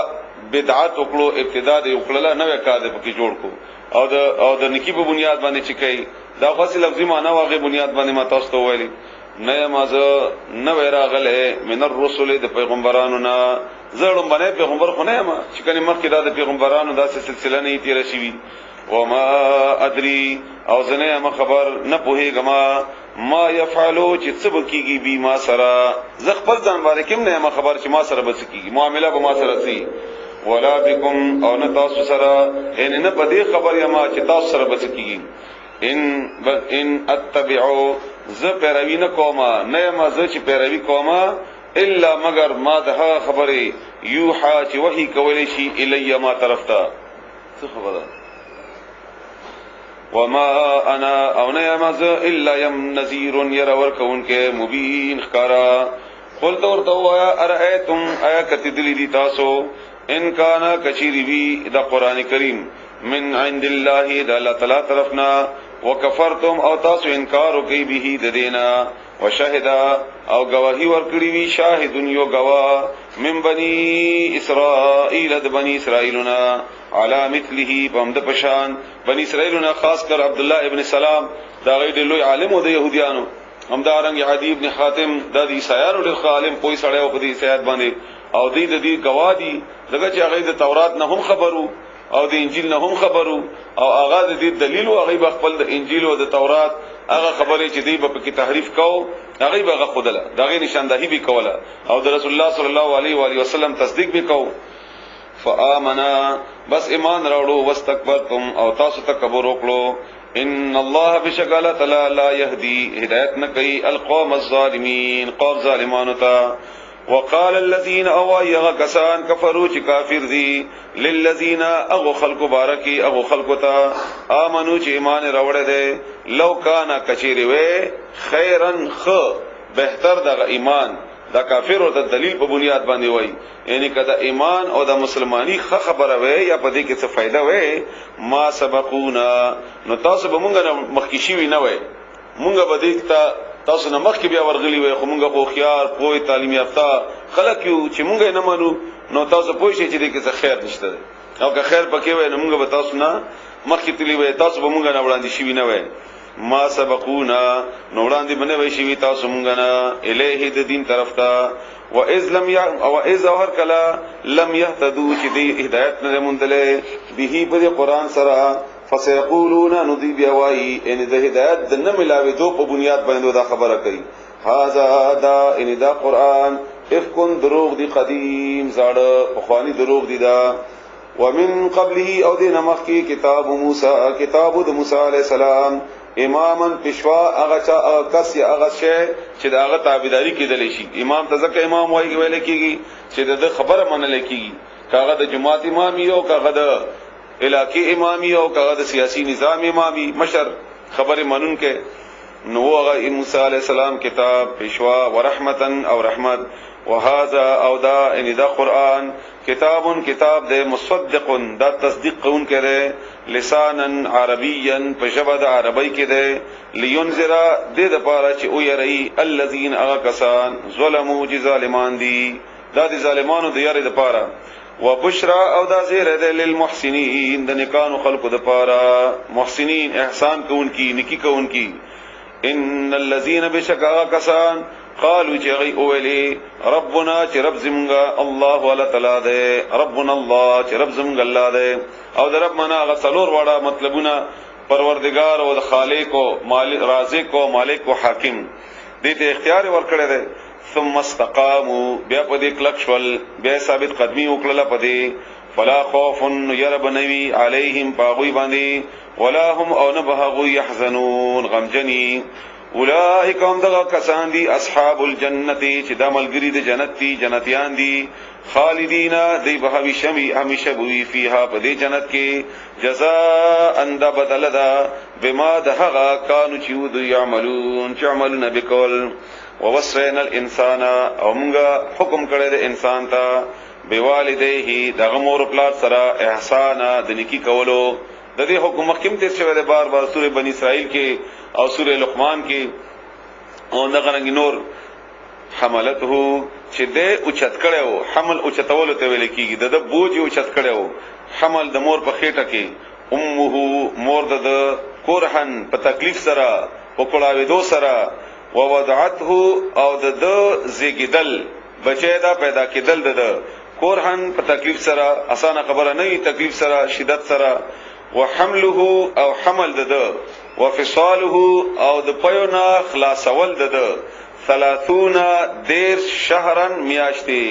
Speaker 2: بدعت وکړو ابتداء دې وکړه نه وکړه په کې جوړ کو او د نکی په بنیاد باندې چې کوي دا خاص لفظي معنا واغې بنیاد باندې ما تاسو ته ویلي نه مازه نه وراغله من الرسل د پیغمبرانو نه زړم باندې پیغمبر خو نه ما چې کني مخکې د پیغمبرانو داسې سلسله نه تیر شي وما ادري او زنه ما خبر نه پوهیږم ما يفعلوا چې څه بکیږي بي ما سره ز خپل ځان باندې کوم نه ما خبر چې ما سره بس کیږي معاملې به ما سره سي ولا بكم او نه تاسو سره ان نه پدې خبر یم چې تاسو سره بس کیږي ان اتبعوا ز پیروی نه کوما نه ما ز چې پیروی کوما الا مگر ما ده خبره یوحا چې وحی کولې شي الی ما طرف ته څه خبره وما انا او نه ما ز الا یم نذیر يرور کون کې مبین خکارا قلت ورته وایا ارایتم ایا کتدلی دی تاسو ان کانا کچیری وی دا قران کریم من عند الله د الله تعالی طرفنا وکفرتم او تاسو انکار وکي به د دینا وشهد او گواہی ورکړي وی شاهد یو گواه من بني اسرائيل د بني اسرائيلنا على مثله بمد پشان بني اسرائيلنا خاص کر عبد الله ابن سلام دا غیر لوی عالم او د يهوديانو همدارنګ عدي ابن حاتم د عیسایانو د عالم پوي سړی او د عیسایت باندې او دې گواه دي دغه چې هغه د تورات نه هم خبرو او د انجیل نه هم خبرو او هغه د دلیل او هغه خپل د انجیل او د تورات هغه خبرې چې دی په کې تحریف کو هغه به خودله دغه نشاندهی به کوله او د رسول الله صلی الله علیه و علیه وسلم تصدیق به کو فآمنا بس ایمان راوړو واستكبرتم او تاسو تکبر وکړو ان الله بشکل تعالی لا يهدي هدایت نه کوي القوم الظالمین قوم ظالمانو ته وقال الذين اوايا كسان كفروا چې کافر دي للذين اغو خلق بارکی اغو خلقتا امنو چې ایمان راوړل دي لو کان کچيري وي خيرن خ بهتر د ایمان دا کافر او د دلیل په بنیاد باندې وای یعنی کدا ایمان او د مسلمانی خبره وي یا په دې کې څه فائدہ وي ما سبقونا نو تاسو به مونږه مخکشي وي نه وي مونږه به دې ته تاسو نه مخکې بیا ورغلی وي خو مونږه خو خيار پوي تعلیم یافته خلک یو چې مونږه نه منو نو تاسو پوه شئ چې دې کې څه خیر نشته او که خیر پکې وي نو مونږه به تاسو نه مخکې تلی وي تاسو به مونږه نه وړاندې شي نه وي ما سبقونا نو وړاندې باندې وي شي تاسو مونږه نه الیه د دین طرف ته و اذ لم او اذ هر کلا لم يهتدوا چې دې هدایت نه مونږ به په قرآن سره فسيقولون ندي بيواي ان د هدایت د نه ملاوي دو په بنیاد باندې دا خبره کوي هاذا دا ان دا قران افکن دروغ دی قدیم زاړه پخوانی دروغ دی دا ومن قبله او دین مخکی کتاب موسی کتاب د موسی علی السلام اماما پښوا هغه کس یا هغه شی چې دا هغه تابعداري کېدل شي امام ته ځکه امام وایي ویل کېږي چې د خبره منل کېږي کاغه د جماعت امامي او کاغه د علاقی امامی او کاغه د سیاسی نظام امامی مشر خبر منون کې نو هغه موسی علی السلام کتاب پښوا ورحمتن او رحمت وهذا او دا ان دا قران کتاب د مصدق دا تصدیق کون کړي لسانا عربيا په ژبه د عربی کې ده لينذر د لپاره چې او يري الذين اغكسان ظلموا ظالمان دي دا د ظالمانو د یاري لپاره وبشرا او دا زیره ده للمحسنین د نیکانو خلقو د پاره محسنین احسان کوونکی نیکی کوونکی ان الذين بشکا کسان قالوا جغي اولی ربنا چې رب زمونږه الله ولا تعالی ده ربنا الله چې رب زمونږه الله ده او د رب معنا غسلور وړه مطلبونه پروردگار او د خالق او مالک رازق او مالک او حاکم دې ته اختیار ورکړی ده ثم استقاموا بیا پدې کلکشول بیا ثابت قدمی وکړه پدې فلا خوف يربنوي عليهم باغوي باندې ولا هم او نه بهغوي يحزنون غمجني اولئک هم دغه کسان دي اصحاب الجنه چې د ملګری د جنت دي جنتیان دي خالدین دی به همیشه بوی فیها په دې جنت کې جزاء اند بدل دا بما دهغه کانو چې ودو یعملون چې عملونه بکول ووصینا الانسان او موږ حکم کړی د انسان ته بوالدیه دغه مور پلار سره احسان د نیکی کولو د دې حکم مخکیم تیر شوی د بار بار سورې بنی اسرائیل کې او سورې لقمان کې او دغه رنګ نور حملته چې دې اوچت کړو حمل اوچتول ته ویل کیږي د بوج اوچت کړو حمل د مور په خېټه کې امه مور د کورهن په تکلیف سره په کړاوي دو سره ووضعته او د زیګدل بچی دا پیدا کېدل د کورهن په تکلیف سره اسانه خبره نه تکلیف سره شدت سره وحمله او حمل د وفصاله او د پيونا خلاصول د 30 دیر شهرن میاشتي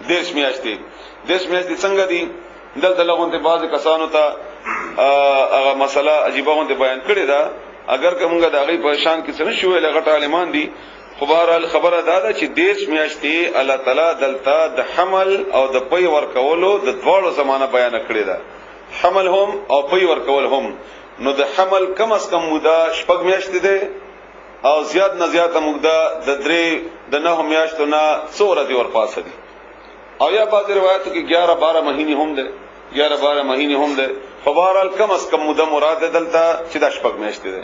Speaker 2: دیش میاشتي څنګه دي دلته لغونته بعض کسانو ته هغه مسله عجیبه غونته بیان کړی دا اگر کومه د هغه په شان کې څه شوې لغټ عالمان دي خو بهرحال خبره دا ده چې دیش میاشتي الله تعالی دلته د حمل او د پي ورکولو د دواړو زمانہ بیان کړی دا حمل هم او پي ورکول هم نو د حمل کم از کم موده شپږ میاشتې ده او زیات نه زیات موده د درې د 9 میاشتو نه څو ورځې ورپاسه دي او یا بعض روایتو کې 11-12 مهینه هم ده 11-12 مهینه هم ده په بهرحال کم از کم موده مراد دلته چې د شپږ میاشتې ده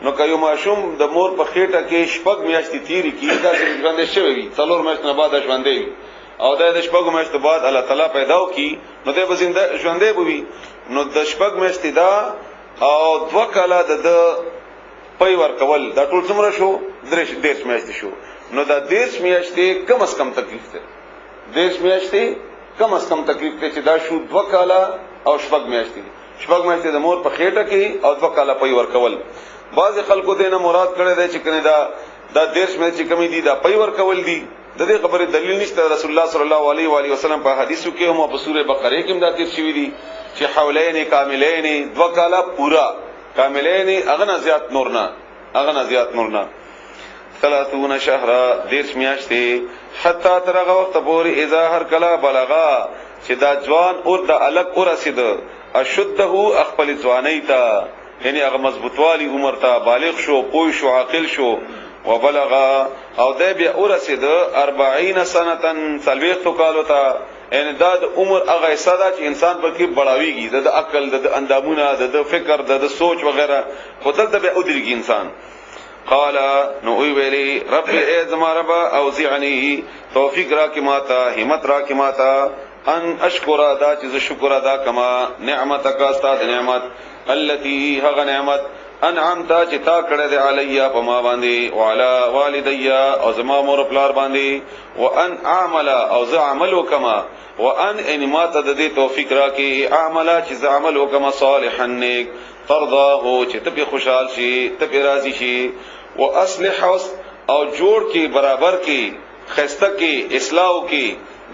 Speaker 2: نو کایو ماشوم د مور په خېټه کې شپږ میاشتې تیری کی دا ژوند شوی وي څلور میاشتې نه بعد ژوندې او د شپږ میاشتې بعد الله تعالی پیدا وکي نو د بزنده ژوندې بوي نو د شپږ میاشتې دا او 2 کاله د پي ورکول دا ټول څومره شو 10 میاشتې شو نو دا 10 میاشتې کم از کم تکلیف ده 10 میاشتې کم از کم تکلیف ته چې دا شو 2 کاله او شپږ میاشتې د مور په خېټه کې او 2 کاله پي ورکول بعض خلکو دینه مراد کړی دی چې کنه دا 10 میاشتې کمی دي دا پي ورکول دي د دې خبره دلیل نشته رسول الله صلی الله علیه و علیه وسلم په حدیثو کې هم په سوره بقره کې هم دا تیر شوی دي چې حولین کاملین 2 کاله پورا کاملین اغنا زیات نورنا 30 شهر 10 میاشتې حتی ترغه وخت پورې اذا هر کلا بلغا چې دا ځوان او د الګ ورسید اشده خپل ځواني ته یعنی هغه مضبوطوالی عمر ته بالغ شو پوه شو عاقل شو وبلغا او د بیا ورسید 40 سنه سلويختو کالو ته یعنی دا د عمر هغه صدا چې انسان پر کې بڑاویږي د عقل د اندامونه د فکر د سوچ وغیرہ خودل ته به ودرېږي انسان قال نو ویلی رب ازما رب اوزعنی توفیق را کی ماتا همت را کی ماتا ان اشکر ادا چې شکر ادا کما نعمتک استاد نعمت التي هغه نعمت انعمت چې تا کړه دې علیا په ما باندې وعلى والدیا او زما مور پلار باندې وان اعمل او ز عمل وکما وان انما تدې توفیق را کی اعمل چې ز عمل وکما صالحا نیک ترضاه چې ته خوشحال شي ته راضي شي واصلح او جوړ کی برابر کی خسته کی اصلاح کی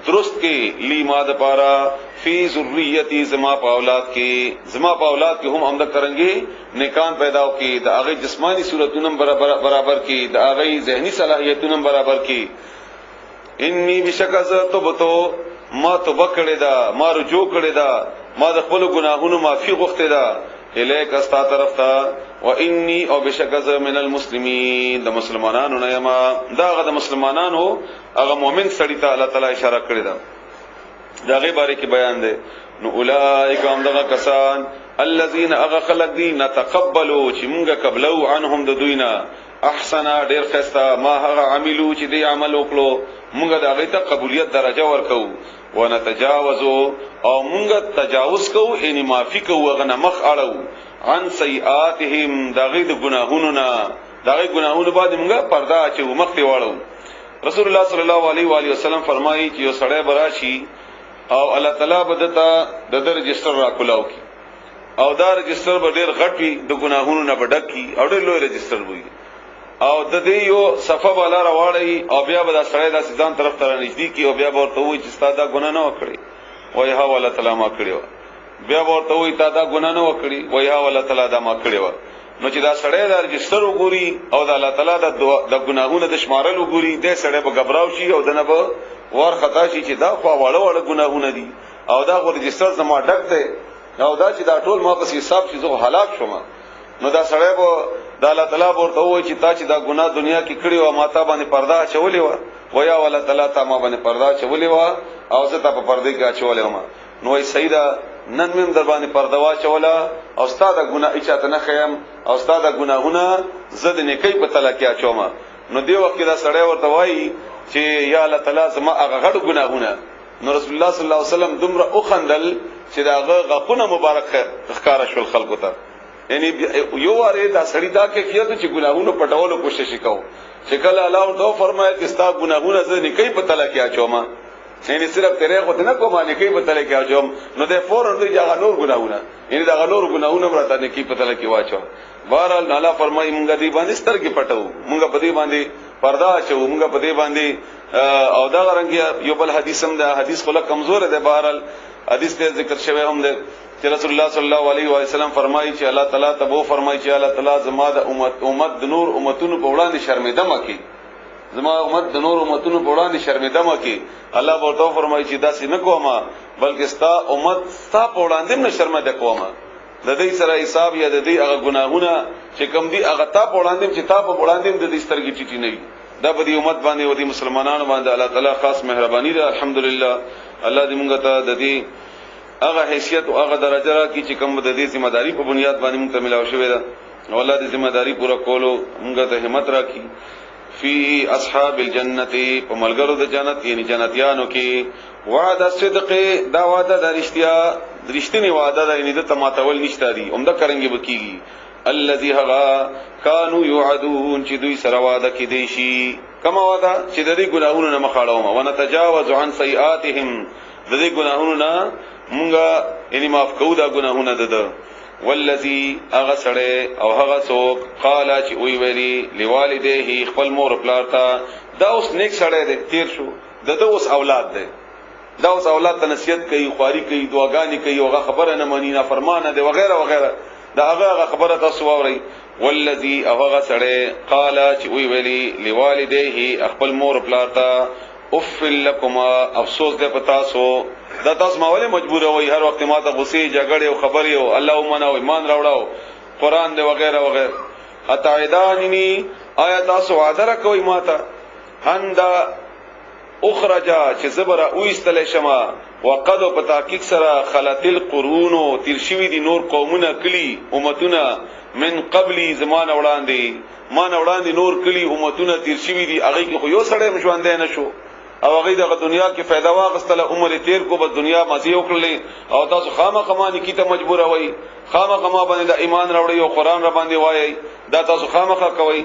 Speaker 2: درست کی لی ماد پارا فی ذریتی زما په اولاد کې هم عمدہ کرنګي نیکان پیدا کی د هغه جسمانی صورتونو برابر کی د هغه ذهنی صلاحیتونو برابر کی انی بشکز توبتو ما توبه کړی دا ما رجوع کړی دا ما د خپل ګناهونو معافی غوښته دا الیک استا طرف ته و انی او بشکز من المسلمین د مسلمانانو نه یما دا غد مسلمانانو هغه مؤمن سړی ته الله تعالی اشاره کړی دا داغه باره کې بیان دی نو اولائک هم دغه کسان الذين اغخلق دي نتقبلوا چې موږ قبلو عنهم د دوینا احسن ډیر خستا ما هغه عملو چې دی عمل وکړو موږ دغه ته قبولیت درجه ورکو ونتجاوزوا او موږ تجاوز کوو ان معافی کوو غنه مخ اړو عن سیئاتهم دغه د ګناهونو نه دغه ګناهونو باندې موږ پردا چې مخ ته واړو رسول الله صلی الله علیه و آله وسلم فرمایي چې یو سړی براشي او الله تعالی بدتا د رجستر را کولاو کی او دا رجستر به ډیر غټ وي د ګناهونو نه بډک کی او ډیر لوی رجستر وي او د دې یو صفه والا راوړی او بیا به دا سړی د سیدان طرف ته نږدې کی او بیا ورته وایي چې ستاسو دا ګناه نه وکړي وای ها الله تعالی ما کړیو بیا ورته وایي تا دا ګناه نه وکړي وای ها الله تعالی دا ما کړیو نو چې دا سړی د رجستر وګوري او د الله تعالی د ګناهونو د شمارل وګوري د سړی په غبراو شي او دنه به ور خطا شي چې دا خو واړه واړه ګناهونه دي او دا غو رجستر زما ډک دی او دا چې دا ټول ما په حساب شي زه هلاک شوم نو دا سړی به د الله تعالی ورته وایي چې تا چې دا ګناه دنیا کې کړی و ما ته باندې پرده چولې و ویا الله تعالی ته ما باندې پرده چولې و او زه ته په پرده کې اچولې وم نو ای سیدا نن مم در باندې پرده واچولا او استاد ګناه اچاته نه خیم او استاد ګناهونه زد نه کوي په تلا کې اچوم نو دی وخت دا سړی ورته وایي چې یا الله تعالی زما هغه غټ ګناهونه نو رسول الله صلی الله علیه وسلم دومره او خندل چې دا غفونه مبارک ښکارا شول خلکو ته یعنی یو واره دا سړی دا کیفیت چې ګناهونو پټولو کوشش وکاو چې کله الله ورته فرمایي چې ستا ګناهونه زه نه کوي په تلا کې اچوم یعنی صرف تیرې خو نه کومه نه کوي په تل کې اجوم نو د فورن دوی هغه نور ګناونه یعنی دا نور ګناونه مرته نه کوي په تل کې واچو بهرحال الله فرمایي مونږ دې باندې سترګې پټو مونږ په دې باندې پردا شو مونږ په دې باندې او دا رنګ یو بل حدیث هم دا حدیث خلک کمزور دی بهرحال حدیث ته ذکر شوی هم دی چې رسول الله صلی الله علیه و سلم فرمایي چې الله تعالی ته وو فرمایي چې الله تعالی زما د امت د نور امتونو په وړاندې شرمېده مکي زما امت د نور امتونو په وړاندې شرمېده مکي الله ورته فرمایي چې داسې نه کومه بلکې ستا امت ستا په وړاندې نه شرمېده کومه د دې سره حساب یا د دې هغه ګناهونه چې کم دي هغه تا په وړاندې چې تا په وړاندې د دې سترګې ټیټې نه دا په دې امت باندې او دې مسلمانانو باندې الله تعالی خاص مهرباني ده الحمدلله الله دې موږ ته د دې هغه حیثیت او هغه درجه راکړي چې کوم د دې ذمہ داری په بنیاد باندې موږ ته ملاو شوې ده او الله دې ذمہ داری پوره کولو موږ ته همت راکړي فی اصحاب الجنه په ملګرو د جنت یعنی جنتیانو کې وعده صدق دا وعده د رښتینی وعده ده یعنی د تماتول نشته دي عمده کرنګي بکیږي الذي هغا كانوا يعدون چې دوی سره وعده کې دي شي کما وعده چې د دې ګناهونو نه مخاړو او نتجاوز عن سیئاتهم د دې ګناهونو نه مونږه یعنی معاف کوو دا ګناهونه ده والذي اغسړې او هغه څوک قال چې وی ویلي لوالديه خپل مور پلار ته دا اوس نیک سړی دی تیر شو دغه اوس اولاد دی دا اوس اولاد ته نصیحت کوي خواري کوي دعاګانې کوي هغه خبره نه مانی نه فرمانه دی وغیرہ وغیرہ دا هغه خبره تاسو واوري والذي هغه سړی قال چې وی ویلي لوالديه خپل مور پلار ته اف لكما افسوس دې پتا سو دا تاسو ماوله مجبور وای هر وخت ماته غصې جګړې او خبرې او الله منا او ایمان راوړاو قران دې وغیرہ وغیرہ اتعدانني آیا تاسو وعده راکوي ماته هندا اخرجا چې زبر او استل شما وقد پتاکیک سره خلاتل قرون او ترشوی دي نور قومونه کلی امتونه من قبلی زمانه وړاندې مان وړاندې نور کلی امتونه ترشوی دي هغه کې خو یو سړی مشواندې نشو او هغه د دنیا کې فائدہ واغستله عمر تیر کو بس دنیا مزي وکړلې او تاسو خامخمانی کی ته مجبور وای خامخما باندې د ایمان راوړی او قران را باندې وای دا تاسو خامخا کوي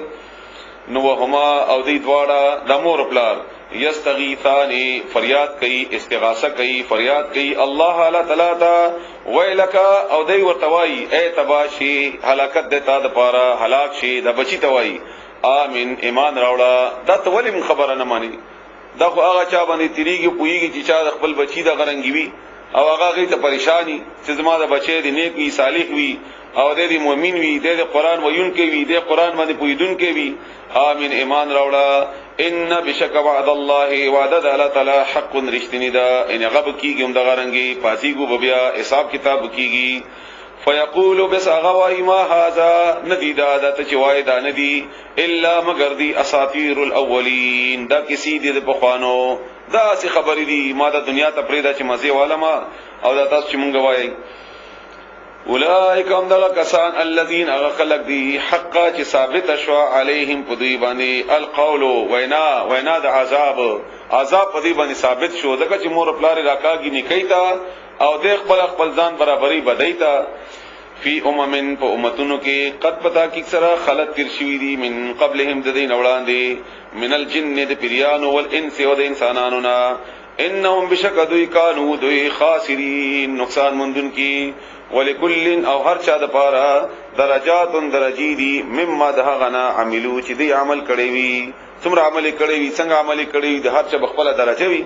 Speaker 2: نو هما او دې دواړه د مور پلار یستغیثانی فریاد کوي استغاثه کوي فریاد کوي الله تعالی تا ویلک او دې ورتوای اے تباشی هلاکت دتا د پاره هلاک شي د بچی توای امین ایمان راوړه دا ته ولې خبره نه مانی دا خو هغه چا باندې تیریږي پویږي چې چا خپل بچی د غرنګي وي او هغه غي ته پریشانی چې زما د بچی دی نیک وي صالح وي او د مؤمن وي د قران ویون کې وي د قران باندې پویدون کې وي امين ایمان راوړه ان بشک وعد الله وعد الله تعالی حق رشتنی دا ان غب کیږي هم د غرنګي پاسي ګو بیا حساب کتاب کیږي فیقول بس اغوای ما هذا ندی دا عادت چې وای دا ندی الا مگر دی اساطیر الاولین دا کسی دی د بخوانو دا سی خبرې دی ما د دنیا ته پریدا چې مزه والما او دا تاسو چې مونږ وای اولئک هم دغه کسان الذين اغخلق دی حقا چې ثابت شوا علیهم پدوی باندې القول وینا د عذاب پدوی باندې ثابت شو دغه چې مور پلار راکاږي نکیتا او د خپل ځان برابرۍ بدایتا فی اممن په امتونو کې قد پتا کی سره خلق ترشوی دي من قبلهم د دین وړاندې من الجن د پیرانو والانس او د انسانانو نا انهم بشکدوی کانوا دوی خاسرین نقصان مندون کی ولکل او هر چا د پاره درجات درجی دي مما ده غنا عملو چې دی عمل کړی وي څومره عمل کړی وي څنګه عمل کړی وي د هر چا بخپله درجه وي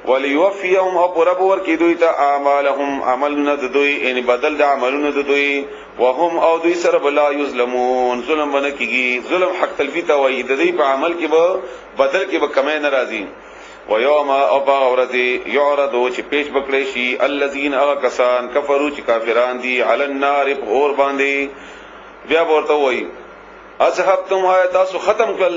Speaker 2: وليوفيهم او رب ور کی دوی ته اعمالهم عملنا د دوی ان بدل د عملونو د دوی وهم او دوی سره بلا یظلمون ظلم باندې کیږي ظلم حق تلفی ته وای د دوی په عمل کې به بدل کې به کمه ناراضي ويوم او باورتي يعرض چې پیش بکړي شي الذين کسان کفروا چې کافران دي علی النار اور باندې بیا ورته وایي اذهبتم تاسو ختم کړل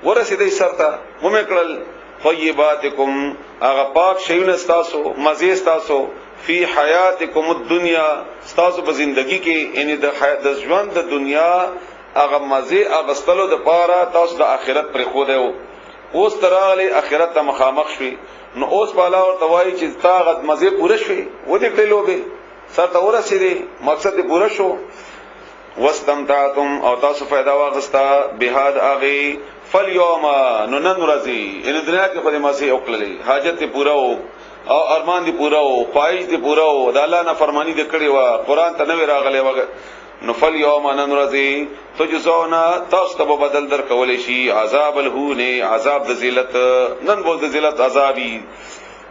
Speaker 2: ورسېدې سرته ومه کړل طیباتکم هغه پاک شیونه تاسو مزه تاسو فی حیاتکم الدنیا تاسو په زندگی کې ان د ژوند د دنیا هغه مزه اغستلو د پاره تاسو د آخرت پر خو دیو اوس تراله آخرت ته مخامخ شوي نو اوس بالا ورته وایي چې طاقت مزه پوره شوي و دې کړي لوبه سرته ورسېدې مقصد پوره شو واستمتعتم او تاسو فائدہ واغستا بهاد اغي فاليوم نن ورځي ان دنیا کې په مزه وکړلې حاجت پورا او ارمان دی پورا او خواهش دی پورا او د الله نه فرمانی دی کړی وا قران ته نوې راغلې وګ نو فاليوم نن ورځي تجزونا تاسو ته بدل در کولې شي عذاب الهون عذاب د ذلت نن بول د ذلت عذابي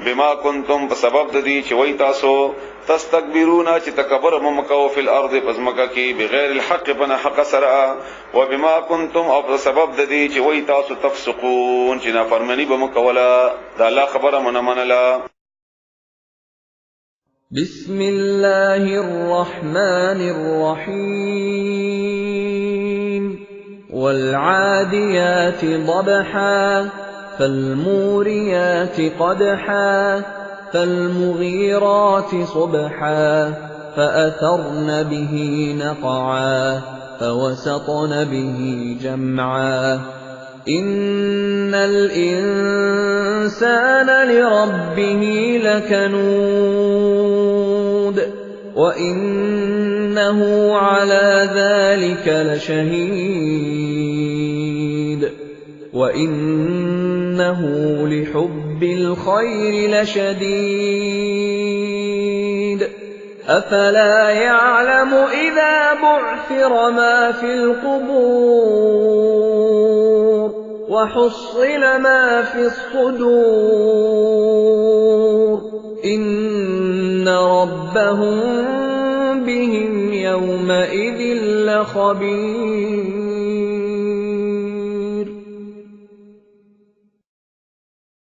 Speaker 2: بما کنتم په سبب د دې چې وای تاسو تستكبرون چې تکبر ممکو فی الارض پزمکه کې بغیر الحق بنا حق سرا وبما کنتم او په سبب د دې چې وای تاسو تفسقون چې نافرمانی بمکولا دا الله خبره منمنلا
Speaker 1: بسم الله الرحمن الرحيم والعاديات ضبحا فالموريات قدحا فالمغيرات صبحا فأثرن به نقعا فوسطن به جمعا إن الإنسان لربه لكنود وإنه على ذلك لشهيد وإنه لحب الخير لشديد أفلا يعلم إذا بعثر ما في القبور وحصل ما في الصدور إن ربهم بهم يومئذ لخبير